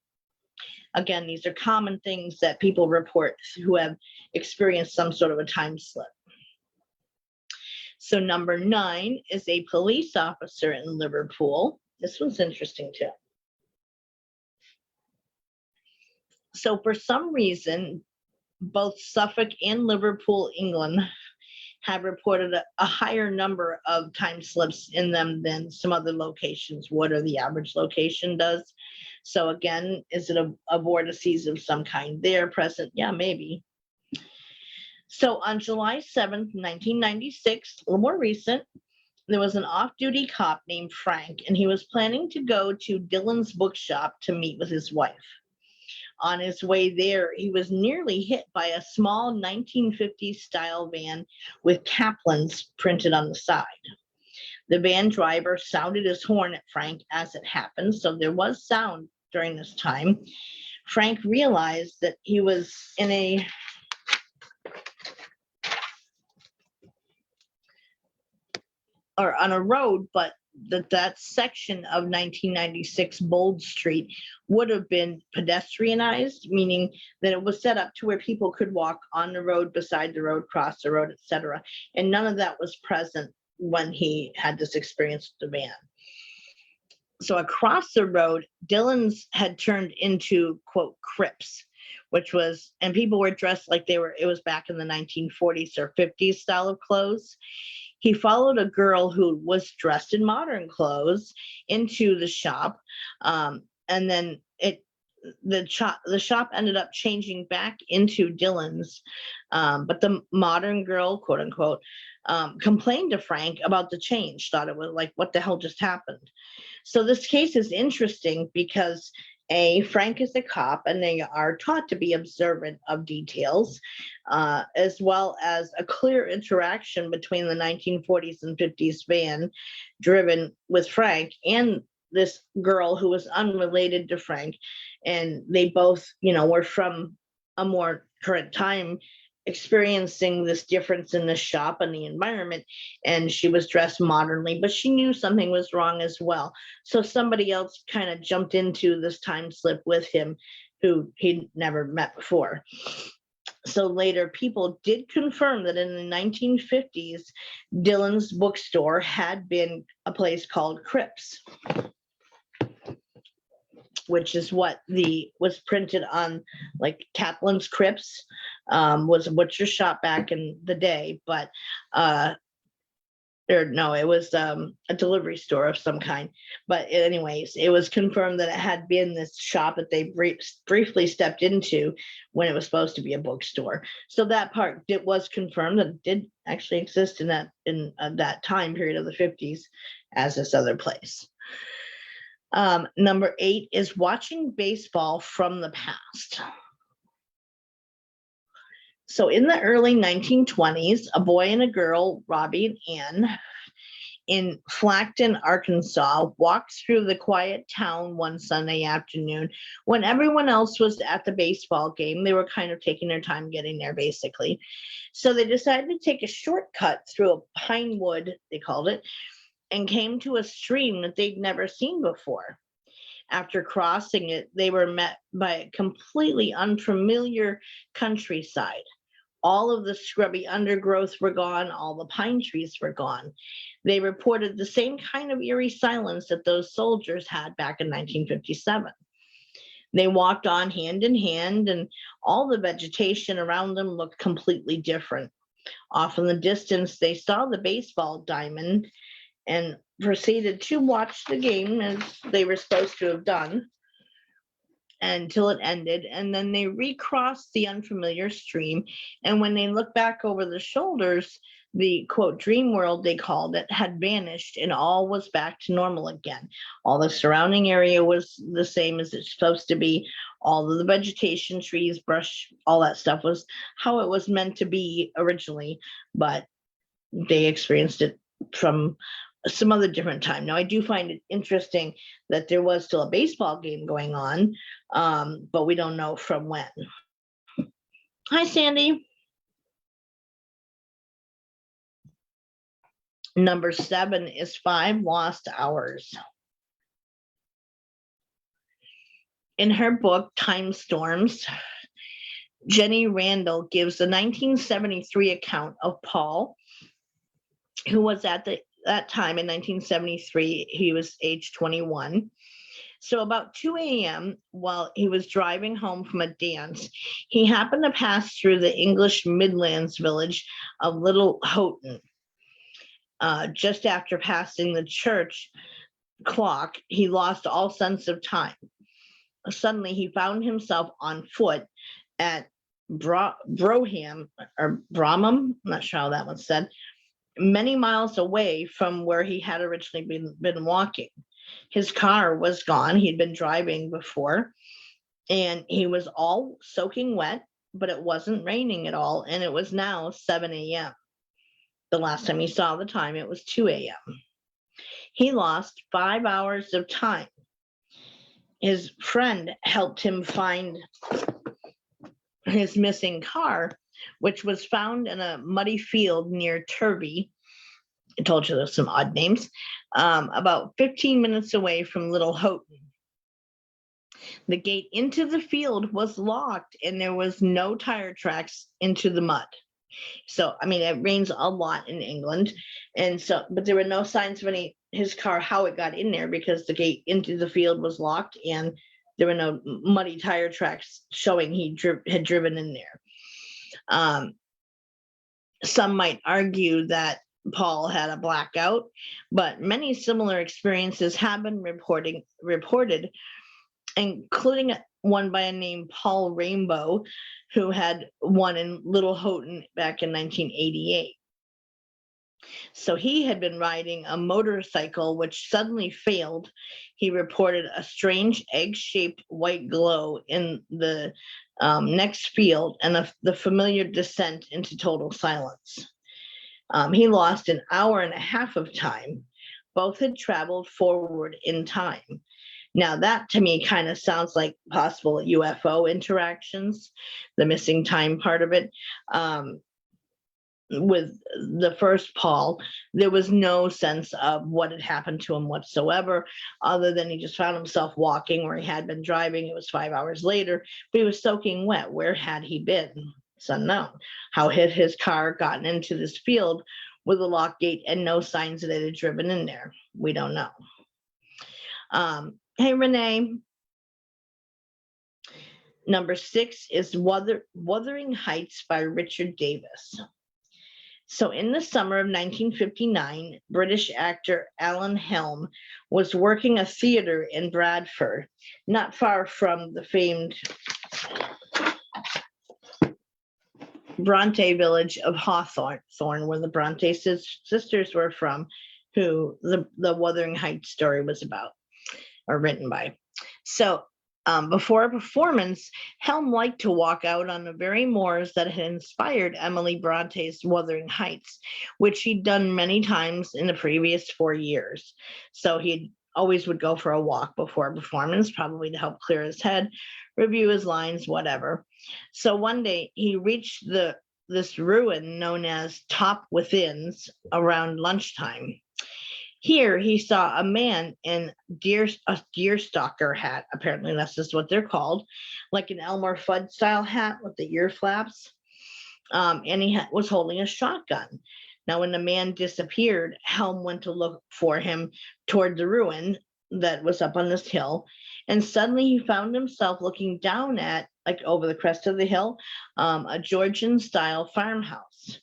Again, these are common things that people report who have experienced some sort of a time slip. So number 9 is a police officer in Liverpool. This one's interesting too. So for some reason, both Suffolk and Liverpool, England, have reported a higher number of time slips in them than some other locations would, or the average location does. So again, is it a vortices of some kind there present? Yeah, maybe. So on July 7th, 1996, a little more recent, there was an off-duty cop named Frank, and he was planning to go to Dylan's bookshop to meet with his wife. On his way there, he was nearly hit by a small 1950s style van with Kaplan's printed on the side. The van driver sounded his horn at Frank as it happened, so there was sound during this time. Frank realized that he was in on a road, but that section of 1996 Bold Street would have been pedestrianized, meaning that it was set up to where people could walk on the road, beside the road, cross the road, etc. And none of that was present when he had this experience with the van. So across the road, Dylan's had turned into, quote, crypts, which was, and people were dressed like it was back in the 1940s or 50s style of clothes. He followed a girl who was dressed in modern clothes into the shop, and then the shop ended up changing back into Dylan's, but the modern girl, quote unquote, complained to Frank about the change, thought it was like, what the hell just happened? So this case is interesting because Frank is a cop, and they are taught to be observant of details, as well as a clear interaction between the 1940s and 50s van driven with Frank and this girl who was unrelated to Frank. And they both, were from a more current time, experiencing this difference in the shop and the environment, and she was dressed modernly, but she knew something was wrong as well. So somebody else kind of jumped into this time slip with him who he'd never met before. So later, people did confirm that in the 1950s, Dylan's bookstore had been a place called Cripps, which is what was printed on, like Kaplan's Cripps, was a butcher shop back in the day, but it was a delivery store of some kind. But anyways, it was confirmed that it had been this shop that they briefly stepped into when it was supposed to be a bookstore. So that part, it was confirmed that it did actually exist in that time period of the 50s as this other place. Number 8 is watching baseball from the past. So in the early 1920s, a boy and a girl, Robbie and Ann, in Flackton, Arkansas, walked through the quiet town one Sunday afternoon when everyone else was at the baseball game. They were kind of taking their time getting there, basically. So they decided to take a shortcut through a pine wood, they called it, and came to a stream that they'd never seen before. After crossing it, they were met by a completely unfamiliar countryside. All of the scrubby undergrowth were gone. All the pine trees were gone. They reported the same kind of eerie silence that those soldiers had back in 1957. They walked on hand in hand, and all the vegetation around them looked completely different. Off in the distance, they saw the baseball diamond and proceeded to watch the game as they were supposed to have done until it ended, and then they recrossed the unfamiliar stream. And when they looked back over their shoulders, the quote dream world, they called it, had vanished, and all was back to normal again. All the surrounding area was the same as it's supposed to be. All of the vegetation, trees, brush, all that stuff was how it was meant to be originally, but they experienced it from some other different time. Now, I do find it interesting that there was still a baseball game going on, but we don't know from when. Hi, Sandy. Number 7 is 5 Lost Hours. In her book, Time Storms, Jenny Randall gives the 1973 account of Paul, who was at that time in 1973, he was age 21. So about 2 a.m., while he was driving home from a dance, he happened to pass through the English Midlands village of Little Houghton. Just after passing the church clock, he lost all sense of time. Suddenly, he found himself on foot at Brougham, or Bromham, I'm not sure how that one's said, many miles away from where he had originally been walking. His car was gone. He'd been driving before, and he was all soaking wet, but it wasn't raining at all, and it was now 7 a.m. The last time he saw the time, it was 2 a.m. He lost 5 hours of time. His friend helped him find his missing car, which was found in a muddy field near Turvey. I told you there's some odd names, about 15 minutes away from Little Houghton. The gate into the field was locked, and there was no tire tracks into the mud. So, I mean, it rains a lot in England, and so, but there were no signs of his car, how it got in there, because the gate into the field was locked, and there were no muddy tire tracks showing he had driven in there. Some might argue that Paul had a blackout, but many similar experiences have been reported, including one by a name Paul Rainbow, who had one in Little Houghton back in 1988. So he had been riding a motorcycle which suddenly failed. He reported a strange egg-shaped white glow in the next field and the familiar descent into total silence. He lost an hour and a half of time. Both had traveled forward in time. Now, that to me kind of sounds like possible UFO interactions, the missing time part of it. With the first Paul, there was no sense of what had happened to him whatsoever, other than he just found himself walking where he had been driving. It was 5 hours later, but he was soaking wet. Where had he been? It's unknown. How had his car gotten into this field with a locked gate and no signs that it had driven in there? We don't know. Hey, Renee. Number 6 is Wuthering Heights by Richard Davis. So in the summer of 1959, British actor Alan Helm was working a theater in Bradford, not far from the famed Bronte village of Hawthorne, where the Bronte sisters were from, who the Wuthering Heights story was about, or written by. So Before a performance, Helm liked to walk out on the very moors that had inspired Emily Bronte's Wuthering Heights, which he'd done many times in the previous 4 years. So he always would go for a walk before a performance, probably to help clear his head, review his lines, whatever. So one day he reached this ruin known as Top Within's around lunchtime. Here he saw a man in a deer stalker hat. Apparently that's just what they're called, like an Elmer Fudd style hat with the ear flaps. And he was holding a shotgun. Now, when the man disappeared, Helm went to look for him toward the ruin that was up on this hill. And suddenly he found himself looking down at, like over the crest of the hill, a Georgian style farmhouse.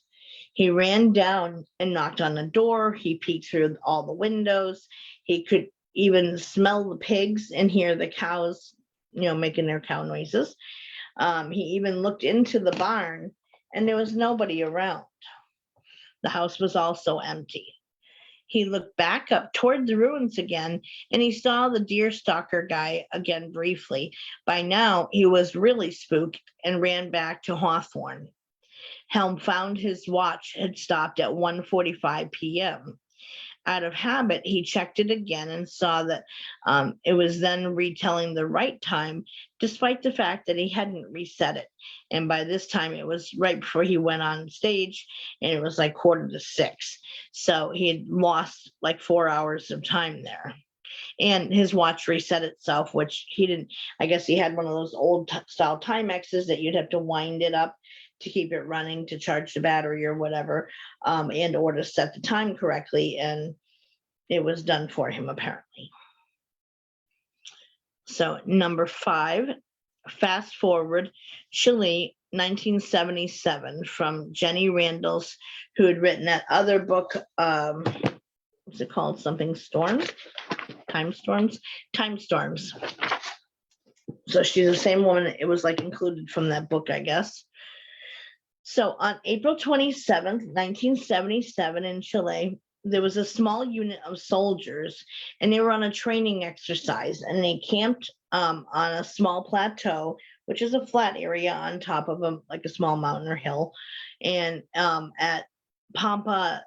He ran down and knocked on the door. He peeked through all the windows. He could even smell the pigs and hear the cows, making their cow noises. He even looked into the barn and there was nobody around. The house was also empty. He looked back up toward the ruins again and he saw the deer stalker guy again briefly. By now he was really spooked and ran back to Hawthorne. Helm found his watch had stopped at 1:45 p.m. Out of habit, he checked it again and saw that it was then retelling the right time, despite the fact that he hadn't reset it. And by this time, it was right before he went on stage, and it was like 5:45. So he had lost like 4 hours of time there. And his watch reset itself, which he didn't. I guess he had one of those old style Timexes that you'd have to wind it up to keep it running, to charge the battery or whatever, and or to set the time correctly. And it was done for him, apparently. So number 5, fast forward, Chile, 1977, from Jenny Randles, who had written that other book, what's it called? Something Storms? Time Storms? Time Storms. So she's the same woman. It was like included from that book, I guess. So on April 27th, 1977 in Chile, there was a small unit of soldiers and they were on a training exercise and they camped on a small plateau, which is a flat area on top of like a small mountain or hill. And at Pampa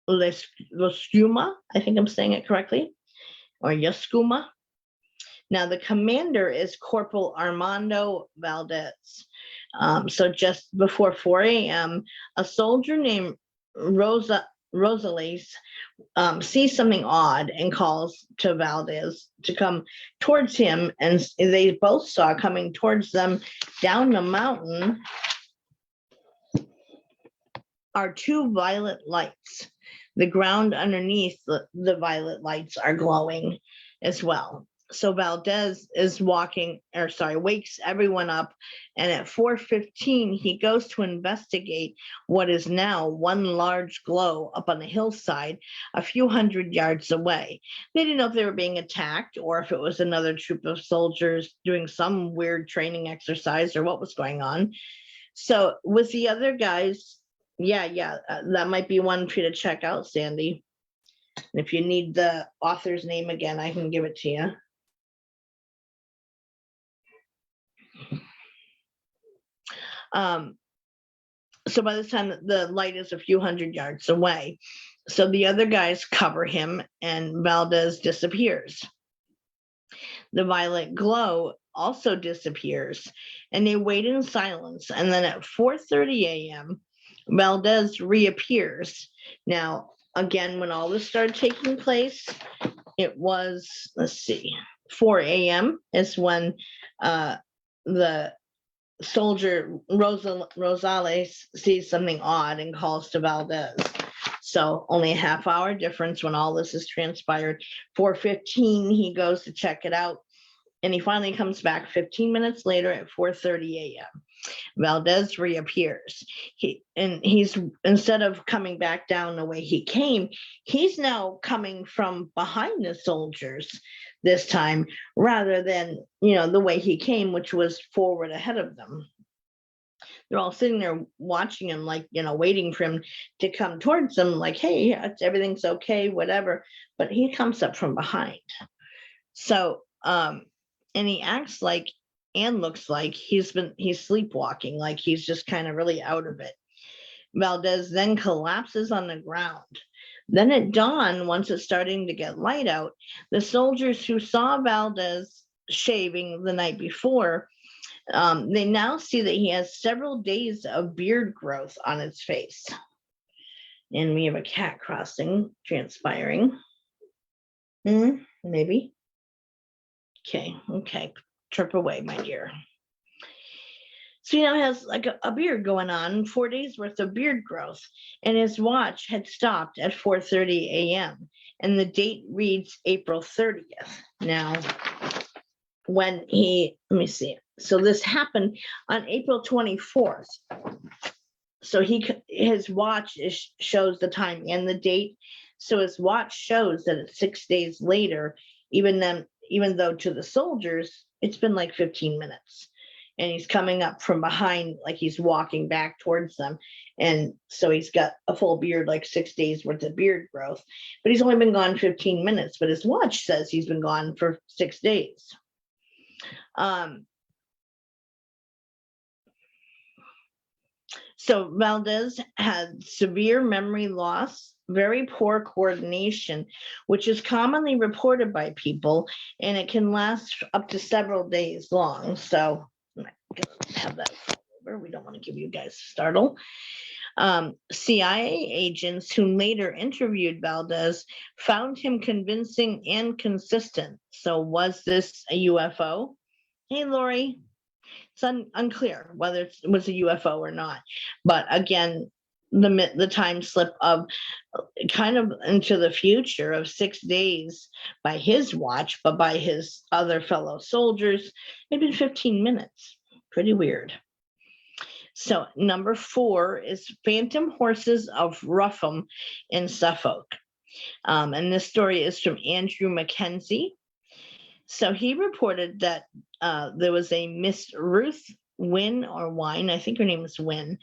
Loscuma, I think I'm saying it correctly, or Yascuma. Now the commander is Corporal Armando Valdez. So just before 4 a.m., a soldier named Rosales sees something odd and calls to Valdez to come towards him. And they both saw coming towards them down the mountain are 2 violet lights. The ground underneath the violet lights are glowing as well. So Valdez is wakes everyone up, and at 4:15 he goes to investigate what is now one large glow up on the hillside a few hundred yards away. They didn't know if they were being attacked or if it was another troop of soldiers doing some weird training exercise or what was going on. So with the other guys, that might be one for you to check out, Sandy. And if you need the author's name again, I can give it to you. So by this time, the light is a few hundred yards away. So the other guys cover him and Valdez disappears. The violet glow also disappears and they wait in silence. And then at 4:30 a.m., Valdez reappears. Now, again, when all this started taking place, it was, 4 a.m. is when the soldier Rosales sees something odd and calls to Valdez. So only a half-hour difference when all this is transpired. 4:15, he goes to check it out, and he finally comes back 15 minutes later at 4:30 a.m. Valdez reappears. He's instead of coming back down the way he came, he's now coming from behind the soldiers this time, rather than the way he came, which was forward ahead of them. They're all sitting there watching him, like waiting for him to come towards them, like, hey, everything's okay, whatever. But he comes up from behind. So and he acts like and looks like he's sleepwalking, like he's just kind of really out of it. Valdez then collapses on the ground. Then at dawn, once it's starting to get light out, the soldiers who saw Valdez shaving the night before, they now see that he has several days of beard growth on his face. And we have a cat crossing transpiring. Maybe. Okay. Trip away, my dear. So he now has like a beard going on, 4 days worth of beard growth, and his watch had stopped at 4:30 a.m. and the date reads April 30th. Now, when let me see. So this happened on April 24th. So his watch shows the time and the date. So his watch shows that it's 6 days later, even though to the soldiers, it's been like 15 minutes. And he's coming up from behind, like he's walking back towards them. And so he's got a full beard, like 6 days worth of beard growth. But he's only been gone 15 minutes, but his watch says he's been gone for 6 days. So Valdez had severe memory loss, very poor coordination, which is commonly reported by people, and it can last up to several days long. So I'm gonna have that over. We don't want to give you guys a startle. CIA agents who later interviewed Valdez found him convincing and consistent. So was this a UFO? Hey, Lori. It's unclear whether it was a UFO or not. But again, the time slip of kind of into the future of 6 days by his watch, but by his other fellow soldiers, it'd been 15 minutes. Pretty weird. So number 4 is Phantom Horses of Rougham in Suffolk. And this story is from Andrew Mackenzie. So he reported that there was a Miss Ruth Wynne or Wine, I think her name is Wynne,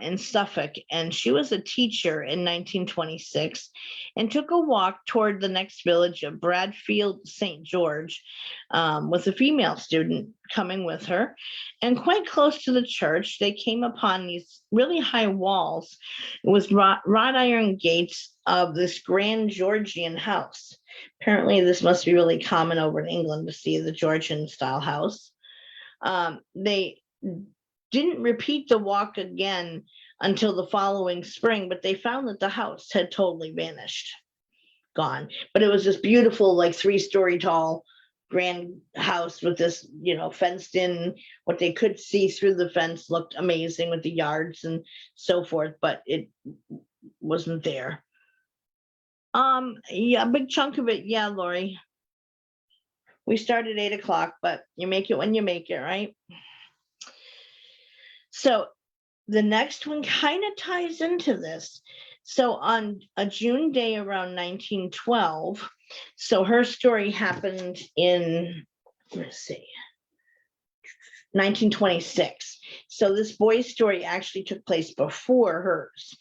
in Suffolk, and she was a teacher in 1926 and took a walk toward the next village of Bradfield, St. George, with a female student coming with her. And quite close to the church, they came upon these really high walls with wrought iron gates of this grand Georgian house. Apparently, this must be really common over in England to see the Georgian style house. They didn't repeat the walk again until the following spring, but they found that the house had totally vanished, gone. But it was this beautiful, like 3-story tall, grand house with this, fenced in. What they could see through the fence looked amazing with the yards and so forth, but it wasn't there. Yeah, a big chunk of it. Yeah, Lori. We started at 8 o'clock, but you make it when you make it, right? So the next one kind of ties into this. So on a June day around 1912, so her story happened in, let's see, 1926. So this boy's story actually took place before hers.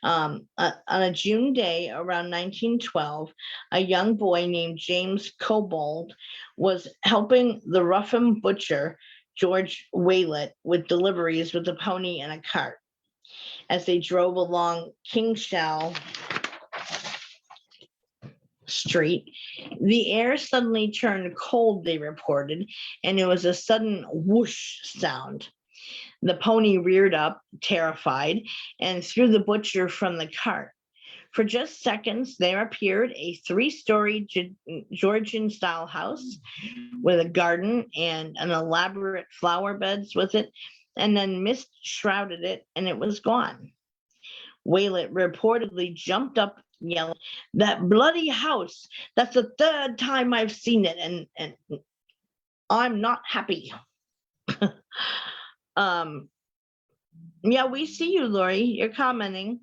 On a June day around 1912, a young boy named James Cobold was helping the Rougham butcher, George Waylett, with deliveries with a pony and a cart. As they drove along Kingshall Street, the air suddenly turned cold, they reported, and it was a sudden whoosh sound. The pony reared up, terrified, and threw the butcher from the cart. For just seconds, there appeared a 3-story Georgian-style house with a garden and an elaborate flower beds with it, and then mist shrouded it, and it was gone. Waylett reportedly jumped up, yelling, "That bloody house! That's the 3rd time I've seen it, and I'm not happy." Yeah, we see you, Lori. You're commenting.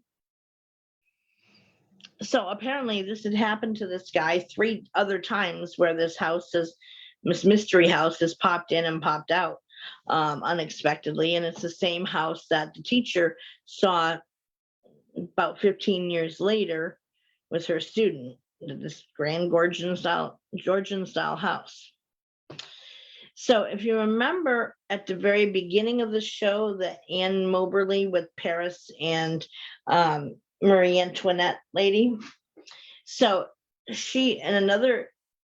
So apparently this had happened to this guy 3 other times where this mystery house has popped in and popped out unexpectedly. And it's the same house that the teacher saw about 15 years later with her student, this grand Georgian style house. So if you remember at the very beginning of the show, the Anne Moberly with Paris and Marie Antoinette lady. So she, in another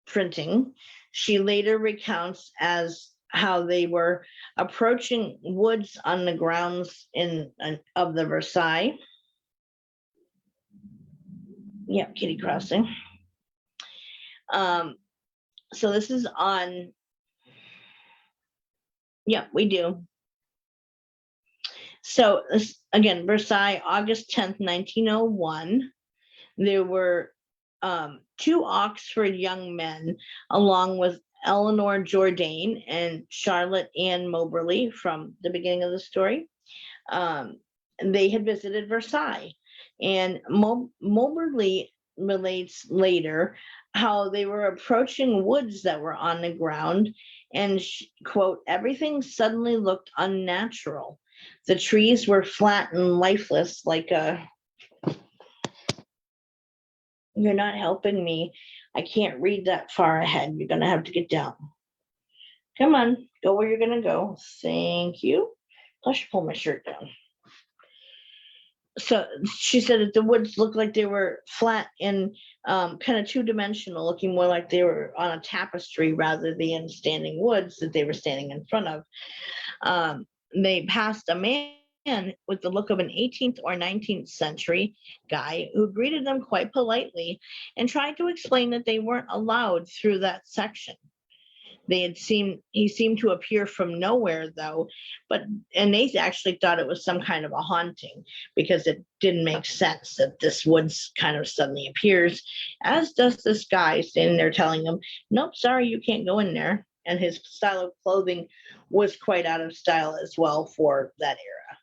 printing, she later recounts as how they were approaching woods on the grounds of the Versailles. Yep, kitty crossing. So this is on, yep, we do. So this, again, Versailles, August 10th, 1901. There were 2 Oxford young men, along with Eleanor Jourdain and Charlotte Ann Moberly from the beginning of the story. And they had visited Versailles. And Moberly relates later how they were approaching woods that were on the ground, and quote, everything suddenly looked unnatural. The trees were flat and lifeless, like a, you're not helping me. I can't read that far ahead. You're going to have to get down. Come on, go where you're going to go. Thank you. Plus, you pull my shirt down. So she said that the woods looked like they were flat and kind of two-dimensional, looking more like they were on a tapestry rather than standing woods that they were standing in front of. They passed a man with the look of an 18th or 19th century guy who greeted them quite politely and tried to explain that they weren't allowed through that section. He seemed to appear from nowhere though, and they actually thought it was some kind of a haunting because it didn't make sense that this woods kind of suddenly appears, as does this guy standing there telling them, nope, sorry, you can't go in there. And his style of clothing was quite out of style as well for that era.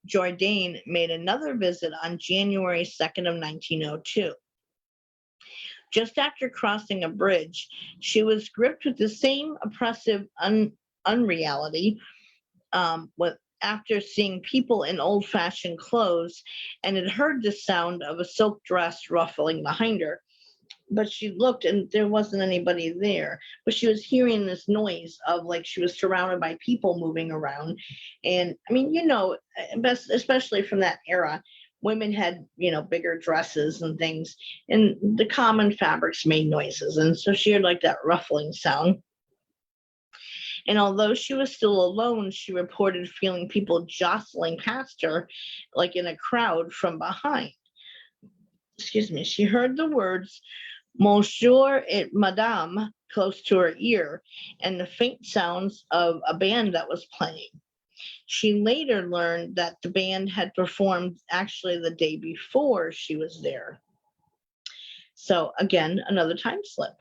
Jourdain made another visit on January 2nd of 1902. Just after crossing a bridge, she was gripped with the same oppressive unreality after seeing people in old-fashioned clothes, and had heard the sound of a silk dress ruffling behind her. But she looked and there wasn't anybody there, but she was hearing this noise of like she was surrounded by people moving around. And I mean, especially from that era, women had, bigger dresses and things, and the common fabrics made noises. And so she heard like that ruffling sound. And although she was still alone, she reported feeling people jostling past her, like in a crowd from behind. Excuse me. She heard the words, Monsieur et Madame, close to her ear, and the faint sounds of a band that was playing. She later learned that the band had performed actually the day before she was there. So again, another time slip.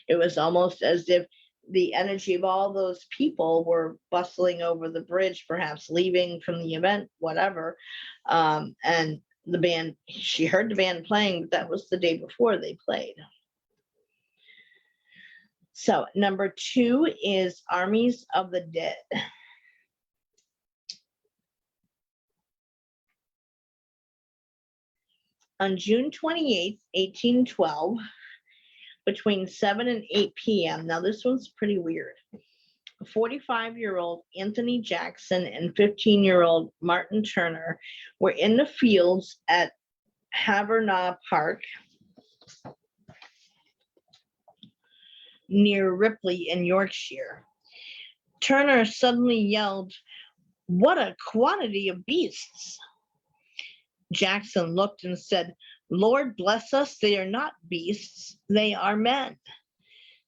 It was almost as if the energy of all those people were bustling over the bridge, perhaps leaving from the event, whatever. And the band, she heard the band playing, but that was the day before they played. So number 2 is Armies of the Dead. On June 28th, 1812, between 7 and 8 p.m., now this one's pretty weird, 45-year-old Anthony Jackson and 15-year-old Martin Turner were in the fields at Havernaw Park near Ripley in Yorkshire. Turner suddenly yelled, "What a quantity of beasts!" Jackson looked and said, "Lord bless us, they are not beasts, they are men."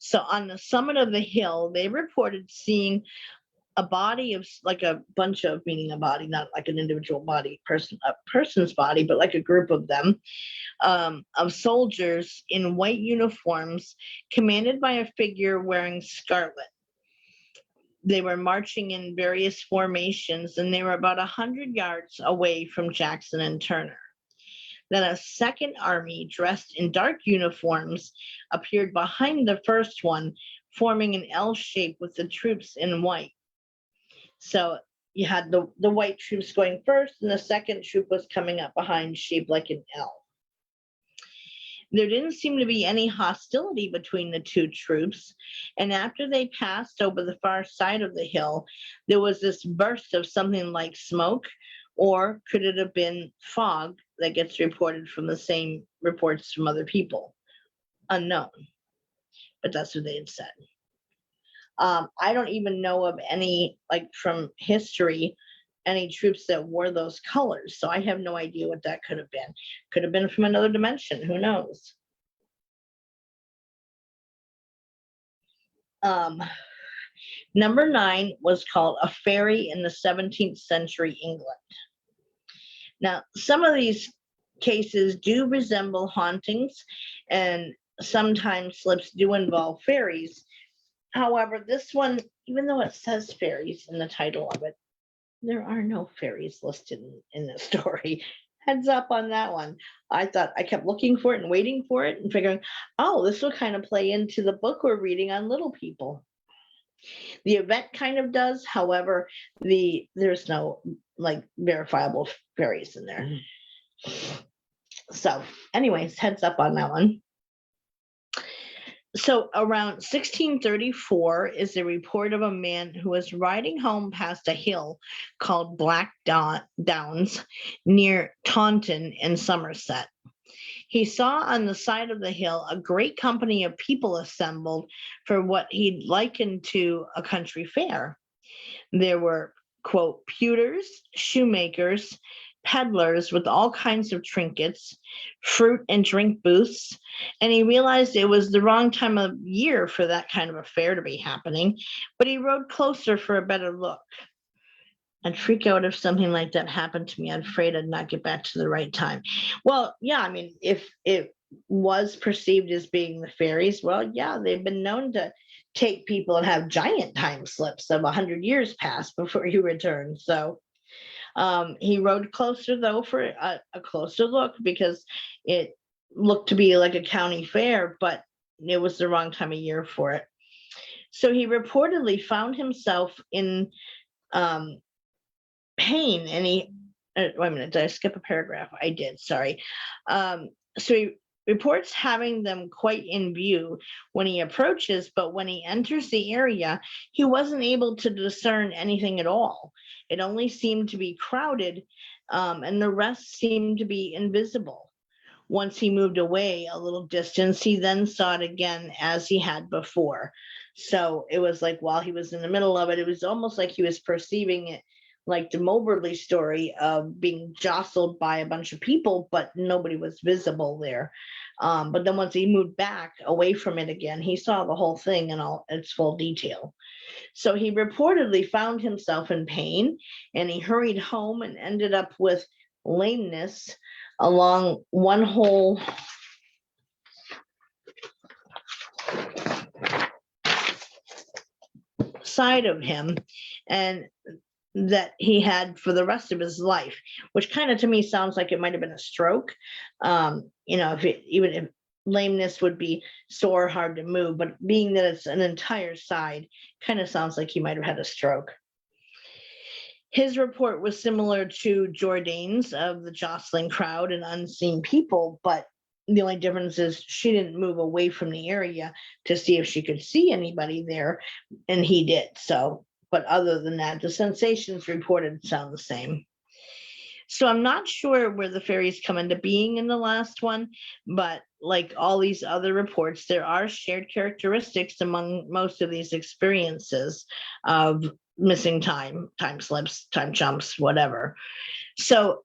So on the summit of the hill, they reported seeing a body of, like a bunch of, meaning a body, not like an individual body, a person's body, but like a group of them, of soldiers in white uniforms, commanded by a figure wearing scarlet. They were marching in various formations, and they were about 100 yards away from Jackson and Turner. Then a second army dressed in dark uniforms appeared behind the first one, forming an L shape with the troops in white. So you had the white troops going first, and the second troop was coming up behind, shaped like an L. There didn't seem to be any hostility between the two troops, and after they passed over the far side of the hill, there was this burst of something like smoke, or could it have been fog that gets reported from the same reports from other people? Unknown, but that's what they had said. I don't even know of any, like from history, any troops that wore those colors. So I have no idea what that could have been. Could have been from another dimension. Who knows? Number 9 was called A Fairy in the 17th Century England. Now, some of these cases do resemble hauntings, and sometimes slips do involve fairies. However, this one, even though it says fairies in the title of it, there are no fairies listed in the story. Heads up on that one. I kept looking for it and waiting for it and figuring, oh, this will kind of play into the book we're reading on Little People. The event kind of does, however, there's no like verifiable fairies in there. So anyways, heads up on that one. So around 1634 is a report of a man who was riding home past a hill called Black Downs near Taunton in Somerset. He saw on the side of the hill a great company of people assembled for what he likened to a country fair. There were, quote, pewters, shoemakers, peddlers with all kinds of trinkets, fruit and drink booths, and he realized it was the wrong time of year for that kind of a fair to be happening, but he rode closer for a better look. I'd freak out if something like that happened to me. I'm afraid I'd not get back to the right time. Well, yeah, I mean, if it was perceived as being the fairies, well, yeah, they've been known to take people and have giant time slips of 100 years pass before you return. So he rode closer, though, for a closer look, because it looked to be like a county fair, but it was the wrong time of year for it. So he reportedly found himself in pain, and he wait a minute, did I skip a paragraph? I did, sorry. So he reports having them quite in view when he approaches, but when he enters the area, he wasn't able to discern anything at all. It only seemed to be crowded, and the rest seemed to be invisible. Once he moved away a little distance, he then saw it again as he had before. So it was like while he was in the middle of it, it was almost like he was perceiving it like the Moberly story of being jostled by a bunch of people, but nobody was visible there. But then once he moved back away from it again, he saw the whole thing in all its full detail. So he reportedly found himself in pain, and he hurried home and ended up with lameness along one whole side of him, and that he had for the rest of his life, which kind of to me sounds like it might have been a stroke. Even if lameness would be sore, hard to move, but being that it's an entire side, kind of sounds like he might have had a stroke. His report was similar to Jourdain's of the jostling crowd and unseen people, but the only difference is she didn't move away from the area to see if she could see anybody there, and he did. So, but other than that, the sensations reported sound the same. So I'm not sure where the fairies come into being in the last one, but like all these other reports, there are shared characteristics among most of these experiences of missing time slips, time jumps, whatever. So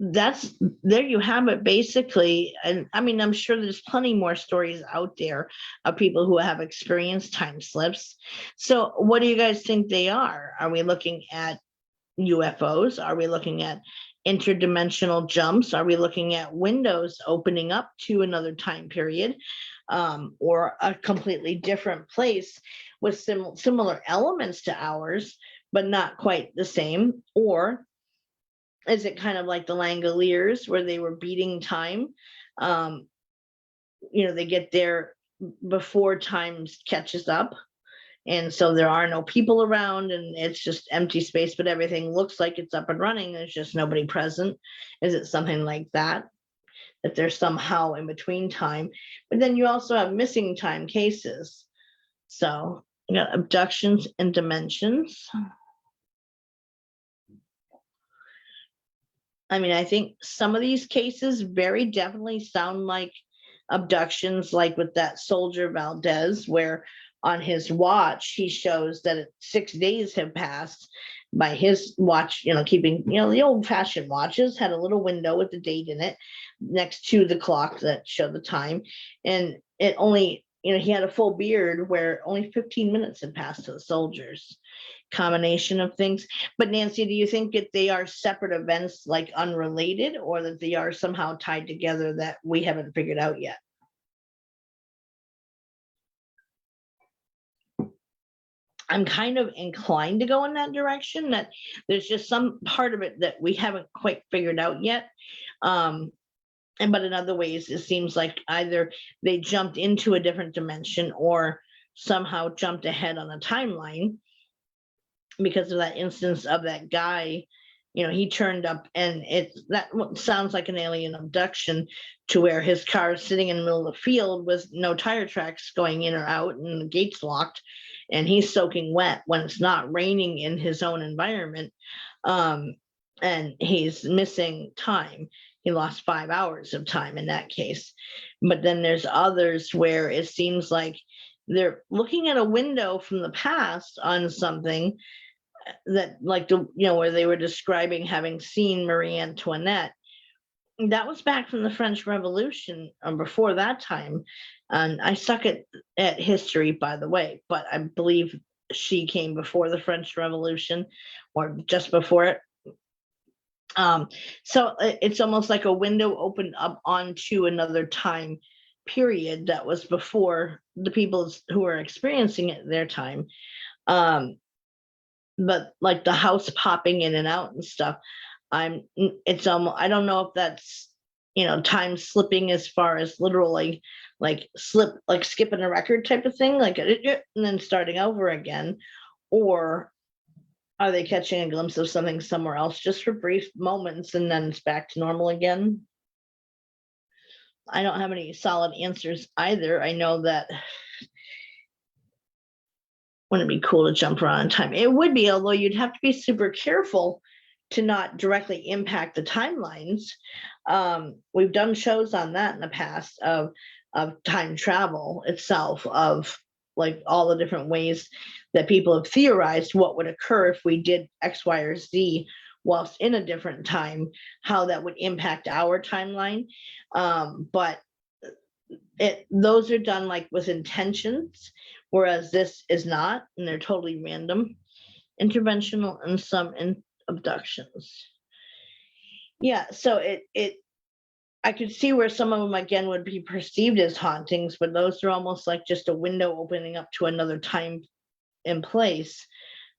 that's, there you have it basically. And I mean, I'm sure there's plenty more stories out there of people who have experienced time slips. So what do you guys think they are? Are we looking at UFOs? Are we looking at interdimensional jumps? Are we looking at windows opening up to another time period, or a completely different place with similar elements to ours, but not quite the same? Or is it kind of like the Langoliers where they were beating time? They get there before time catches up, And so there are no people around and it's just empty space, but everything looks like it's up and running. There's just nobody present. Is it something like that? That there's somehow in between time? But then you also have missing time cases. So you got abductions and dimensions. I mean, I think some of these cases very definitely sound like abductions, like with that soldier Valdez, where on his watch, he shows that 6 days have passed by his watch, keeping, the old fashioned watches had a little window with the date in it next to the clock that showed the time. And it only, he had a full beard where only 15 minutes had passed to the soldiers. Combination of things. But Nancy, do you think that they are separate events, like unrelated, or that they are somehow tied together that we haven't figured out yet? I'm kind of inclined to go in that direction, that there's just some part of it that we haven't quite figured out yet. But in other ways, it seems like either they jumped into a different dimension or somehow jumped ahead on the timeline, because of that instance of that guy. He turned up and that sounds like an alien abduction, to where his car is sitting in the middle of the field with no tire tracks going in or out and the gates locked, and he's soaking wet when it's not raining in his own environment. And he's missing time. He lost 5 hours of time in that case. But then there's others where it seems like they're looking at a window from the past on something that, like, where they were describing having seen Marie Antoinette. That was back from the French Revolution, or before that time. And I suck at history, by the way, but I believe she came before the French Revolution or just before it. So it's almost like a window opened up onto another time period that was before the people who were experiencing it, their time. But like the house popping in and out and stuff, I don't know if that's, time slipping as far as literally like skipping a record type of thing, like and then starting over again, or are they catching a glimpse of something somewhere else just for brief moments and then it's back to normal again? I don't have any solid answers either. I know that wouldn't it be cool to jump around in time? It would be, although you'd have to be super careful to not directly impact the timelines. We've done shows on that in the past of time travel itself, of like all the different ways that people have theorized what would occur if we did X, Y, or Z whilst in a different time, how that would impact our timeline. But those are done like with intentions, whereas this is not, and they're totally random, interventional, and some abductions. Yeah, so I could see where some of them again would be perceived as hauntings, but those are almost like just a window opening up to another time and place.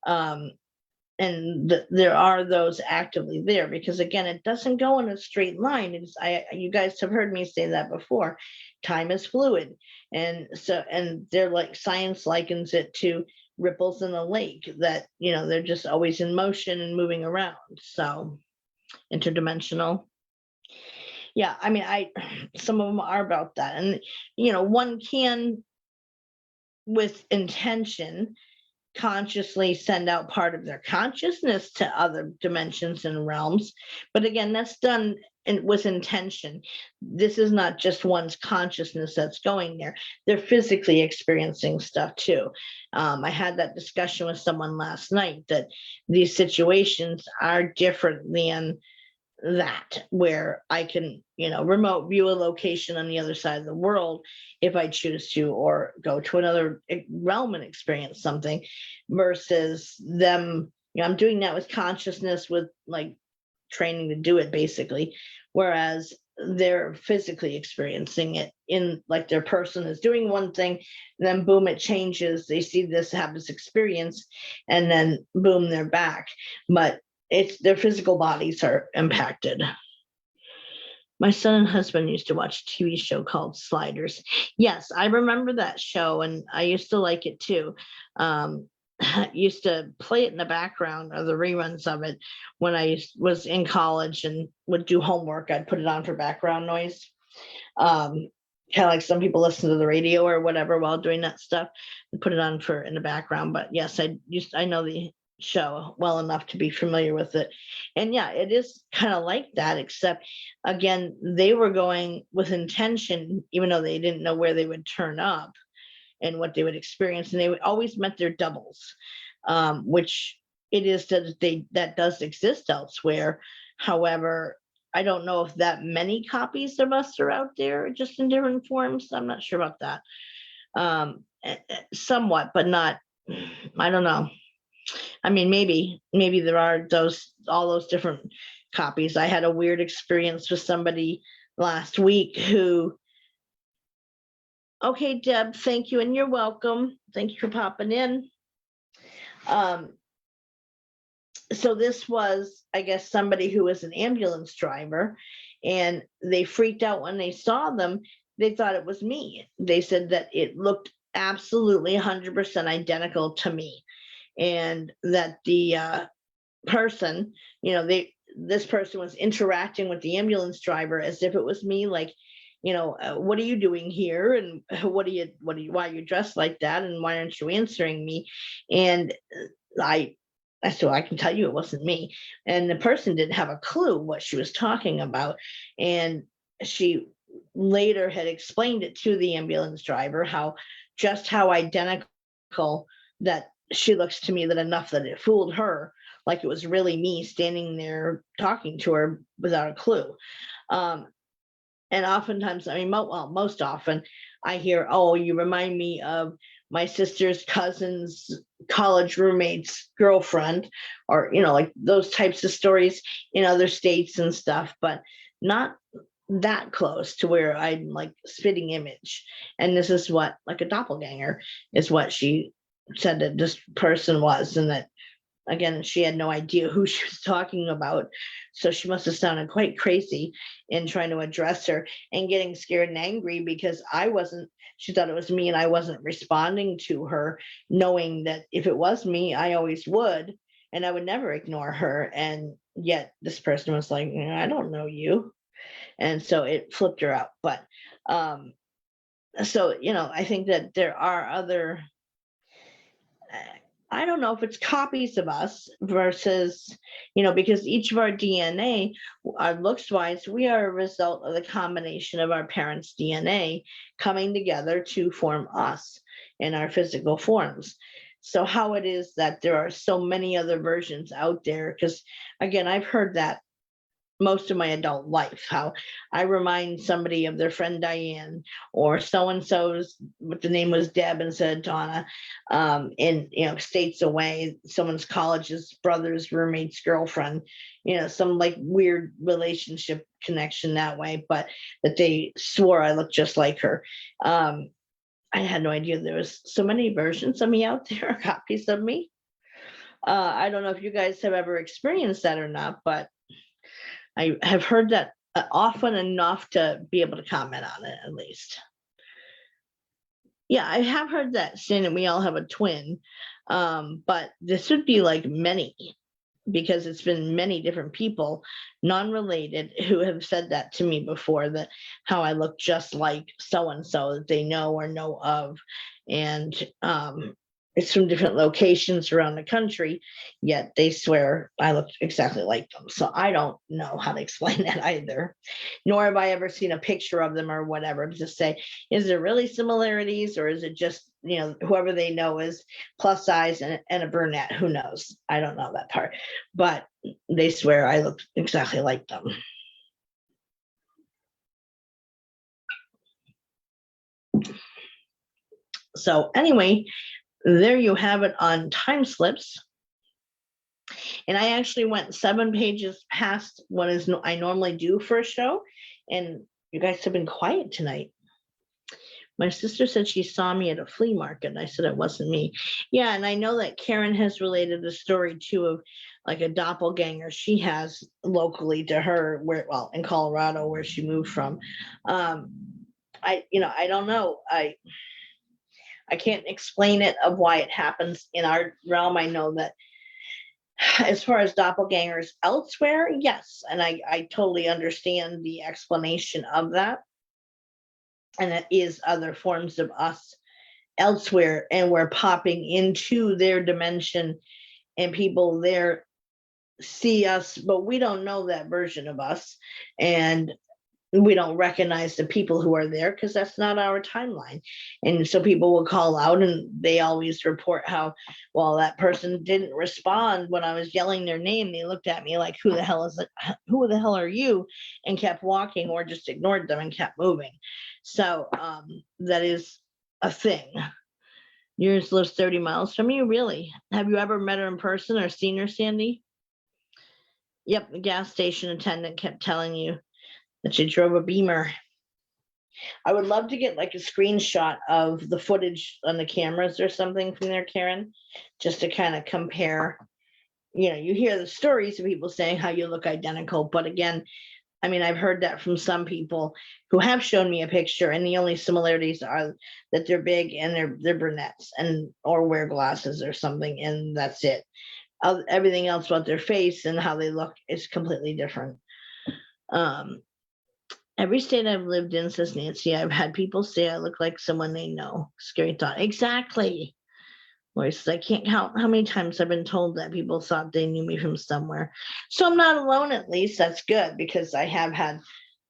And there are those actively there, because again, it doesn't go in a straight line. You guys have heard me say that before. Time is fluid, and they're like, science likens it to ripples in a lake, that they're just always in motion and moving around. So interdimensional. Yeah, I mean, some of them are about that, and one can, with intention, consciously send out part of their consciousness to other dimensions and realms. But again, that's done with intention. This is not just one's consciousness that's going there. They're physically experiencing stuff too. I had that discussion with someone last night, that these situations are different than that, where I can, remote view a location on the other side of the world if I choose to, or go to another realm and experience something, versus them, I'm doing that with consciousness, with like training to do it basically, whereas they're physically experiencing it, in like their person is doing one thing, then boom, it changes, they see this, have this experience, and then boom, they're back. But their physical bodies are impacted. My son and husband used to watch a TV show called Sliders. Yes, I remember that show, and I used to like it too. Used to play it in the background, or the reruns of it, when was in college and would do homework. I'd put it on for background noise. Kind of like some people listen to the radio or whatever while doing that stuff, and put it on for in the background. But yes, I know the show well enough to be familiar with it. And yeah, it is kind of like that, except again, they were going with intention, even though they didn't know where they would turn up and what they would experience. And they would always met their doubles, which it is that does exist elsewhere. However, I don't know if that many copies of us are out there, just in different forms. I'm not sure about that. Somewhat, but not, I don't know. I mean, maybe there are all those different copies. I had a weird experience with somebody last week who, okay, Deb, thank you, and you're welcome. Thank you for popping in. So this was, I guess, somebody who was an ambulance driver, and they freaked out when they saw them. They thought it was me. They said that it looked absolutely 100% identical to me, and that the person, this person was interacting with the ambulance driver as if it was me, like, what are you doing here, and why are you dressed like that, and why aren't you answering me? And I said, well, I can tell you it wasn't me. And the person didn't have a clue what she was talking about. And she later had explained it to the ambulance driver, how identical that she looks to me, that enough that it fooled her, like it was really me standing there talking to her without a clue. And oftentimes, I mean, most often I hear, oh, you remind me of my sister's cousin's college roommate's girlfriend, or, like those types of stories in other states and stuff, but not that close to where I'm like spitting image. And this is what, like, a doppelganger is what she said that this person was, and that, again, she had no idea who she was talking about. So she must have sounded quite crazy in trying to address her, and getting scared and angry because she thought it was me and I wasn't responding to her, knowing that if it was me, I always would, and I would never ignore her. And yet this person was like, I don't know you. And so it flipped her out. But so, I think that there are other, I don't know if it's copies of us versus, because each of our DNA, our looks wise, we are a result of the combination of our parents' DNA coming together to form us in our physical forms. So how it is that there are so many other versions out there, because again, I've heard that most of my adult life, how I remind somebody of their friend Diane, or so-and-so's, what the name was Deb instead of Donna, in, states away, someone's college's brother's roommate's girlfriend, some like weird relationship connection that way, but that they swore I looked just like her. I had no idea there was so many versions of me out there, copies of me. I don't know if you guys have ever experienced that or not, but I have heard that often enough to be able to comment on it, at least. Yeah, I have heard that, saying that we all have a twin, but this would be like many, because it's been many different people, non-related, who have said that to me before, that how I look just like so-and-so that they know or know of. And it's from different locations around the country, yet they swear I look exactly like them. So I don't know how to explain that either, nor have I ever seen a picture of them or whatever to say, is there really similarities, or is it just, whoever they know is plus size and a brunette? Who knows? I don't know that part, but they swear I look exactly like them. So anyway, there you have it on time slips. And I actually went 7 pages past what I normally do for a show, and you guys have been quiet tonight. My sister said she saw me at a flea market, and I said it wasn't me. Yeah, and I know that Karen has related a story too of like a doppelganger she has locally to her, where, well, in Colorado, where she moved from. I don't know. I can't explain it of why it happens in our realm. I know that as far as doppelgangers elsewhere, yes, and I totally understand the explanation of that. And it is other forms of us elsewhere, and we're popping into their dimension, and people there see us, but we don't know that version of us, and we don't recognize the people who are there because that's not our timeline. And so people will call out, and they always report how, well, that person didn't respond when I was yelling their name. They looked at me like, who the hell are you, and kept walking, or just ignored them and kept moving. So that is a thing. Yours lives 30 miles from you? Really? Have you ever met her in person or seen her, Sandy? Yep, the gas station attendant kept telling you that she drove a Beamer. I would love to get like a screenshot of the footage on the cameras or something from there, Karen, just to kind of compare. You hear the stories of people saying how you look identical, but again, I mean, I've heard that from some people who have shown me a picture, and the only similarities are that they're big and they're brunettes or wear glasses or something, and that's it. Everything else about their face and how they look is completely different. Every state I've lived in, says Nancy, I've had people say I look like someone they know. Scary thought. Exactly. Lori says, I can't count how many times I've been told that people thought they knew me from somewhere. So I'm not alone, at least. That's good, because I have had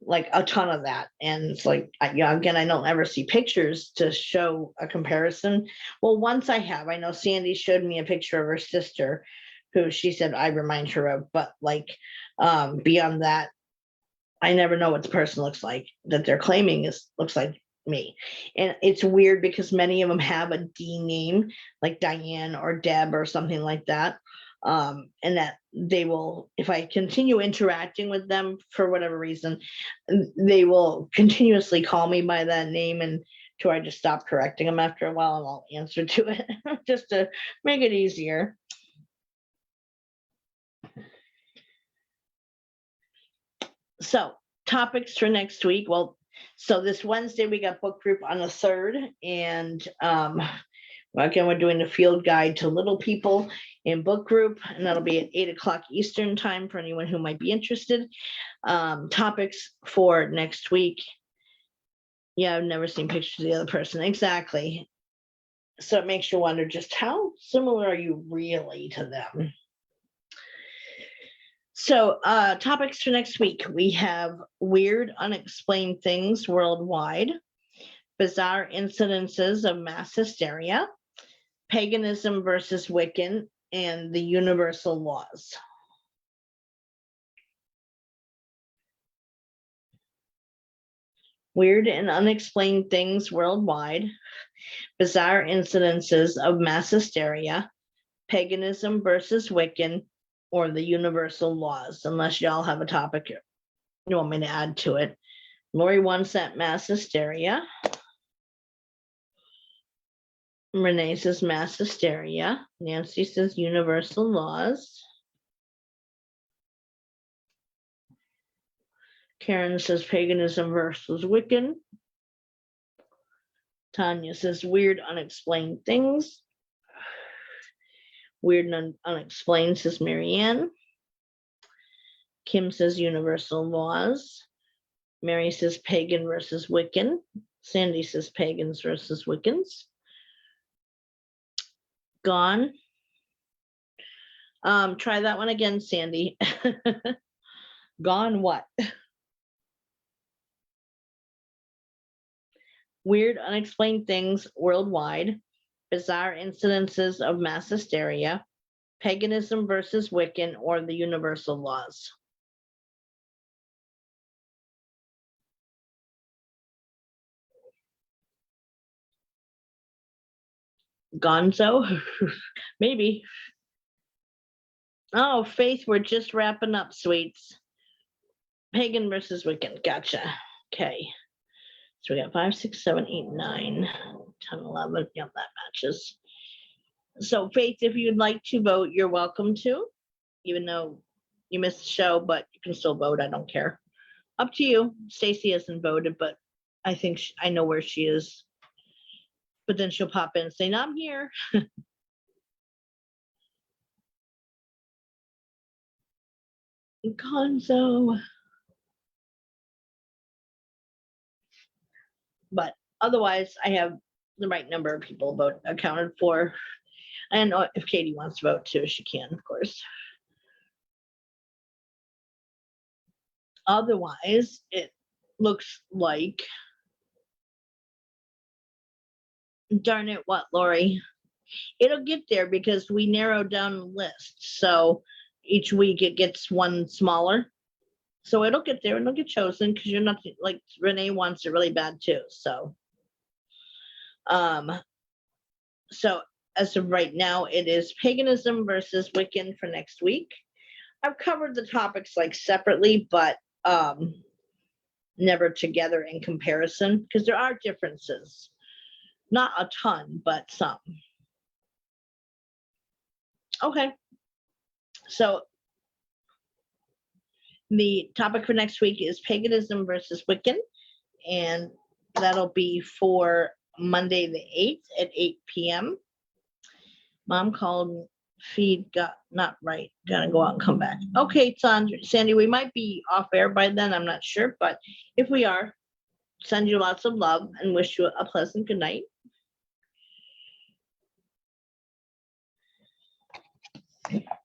like a ton of that. And it's like, again, I don't ever see pictures to show a comparison. Well, once I have. I know Sandy showed me a picture of her sister, who she said I remind her of, but like beyond that, I never know what the person looks like that they're claiming looks like me. And it's weird because many of them have a D name, like Diane or Deb or something like that. And that they will, if I continue interacting with them for whatever reason, they will continuously call me by that name, and I just stop correcting them after a while, and I'll answer to it just to make it easier. So topics for next week. Well, so this Wednesday we got book group on the 3rd, and again, we're doing the field guide to little people in book group, and that'll be at 8:00 Eastern time for anyone who might be interested. Topics for next week. Yeah, I've never seen pictures of the other person. Exactly. So it makes you wonder just how similar are you really to them? So topics for next week. We have weird, unexplained things worldwide, bizarre incidences of mass hysteria, paganism versus Wiccan, and the universal laws. Weird and unexplained things worldwide, bizarre incidences of mass hysteria, paganism versus Wiccan, or the universal laws, unless y'all have a topic you want me to add to it. Lori wants that mass hysteria. Renee says mass hysteria. Nancy says universal laws. Karen says paganism versus Wiccan. Tanya says weird, unexplained things. Weird and unexplained, says Marianne. Kim says universal laws. Mary says pagan versus Wiccan. Sandy says pagans versus Wiccans. Gone. Try that one again, Sandy. Gone what? Weird, unexplained things worldwide, bizarre incidences of mass hysteria, paganism versus Wiccan, or the universal laws. Gonzo? Maybe. Oh, Faith, we're just wrapping up, sweets. Pagan versus Wiccan. Gotcha. Okay. So we got 5, 6, 7, 8, 9, 10, 11. Yep, that matches. So Faith, if you'd like to vote, you're welcome to. even though you missed the show, but you can still vote. I don't care. Up to you. Stacy hasn't voted, but I think I know where she is. But then she'll pop in and say, no, I'm here. Gonzo. But otherwise, I have the right number of people vote accounted for. I don't know if Katie wants to vote too. She can, of course. Otherwise, it looks like, darn it, what, Lori? It'll get there because we narrowed down the list. So each week it gets one smaller. So it'll get there and it'll get chosen because you're not, like Renee wants it really bad too. So as of right now, it is paganism versus Wiccan for next week. I've covered the topics like separately, but never together in comparison because there are differences. Not a ton, but some. Okay. So the topic for next week is paganism versus Wiccan, and that'll be for Monday the 8th at 8 p.m. Mom called, feed got not right. Gonna go out and come back. Okay, Sandy, we might be off air by then. I'm not sure, but if we are, send you lots of love and wish you a pleasant good night.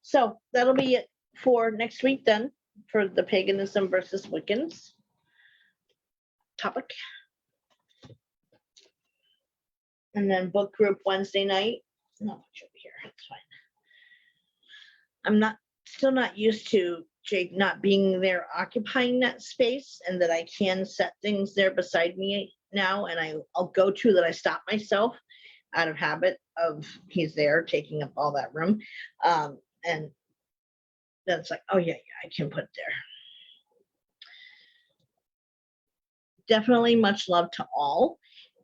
So that'll be it for next week then, for the paganism versus Wiccans topic. And then book group Wednesday night. Not much over here. It's fine. I'm still not used to Jake not being there occupying that space, and that I can set things there beside me now, and I'll go to that I stop myself out of habit of he's there taking up all that room. And then it's like, oh yeah, I can put it there. Definitely much love to all.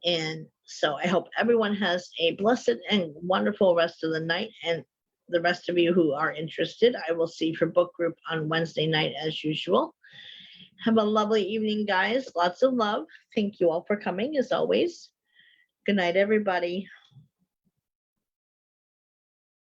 And so I hope everyone has a blessed and wonderful rest of the night. And the rest of you who are interested, I will see for book group on Wednesday night as usual. Have a lovely evening, guys. Lots of love. Thank you all for coming as always. Good night, everybody.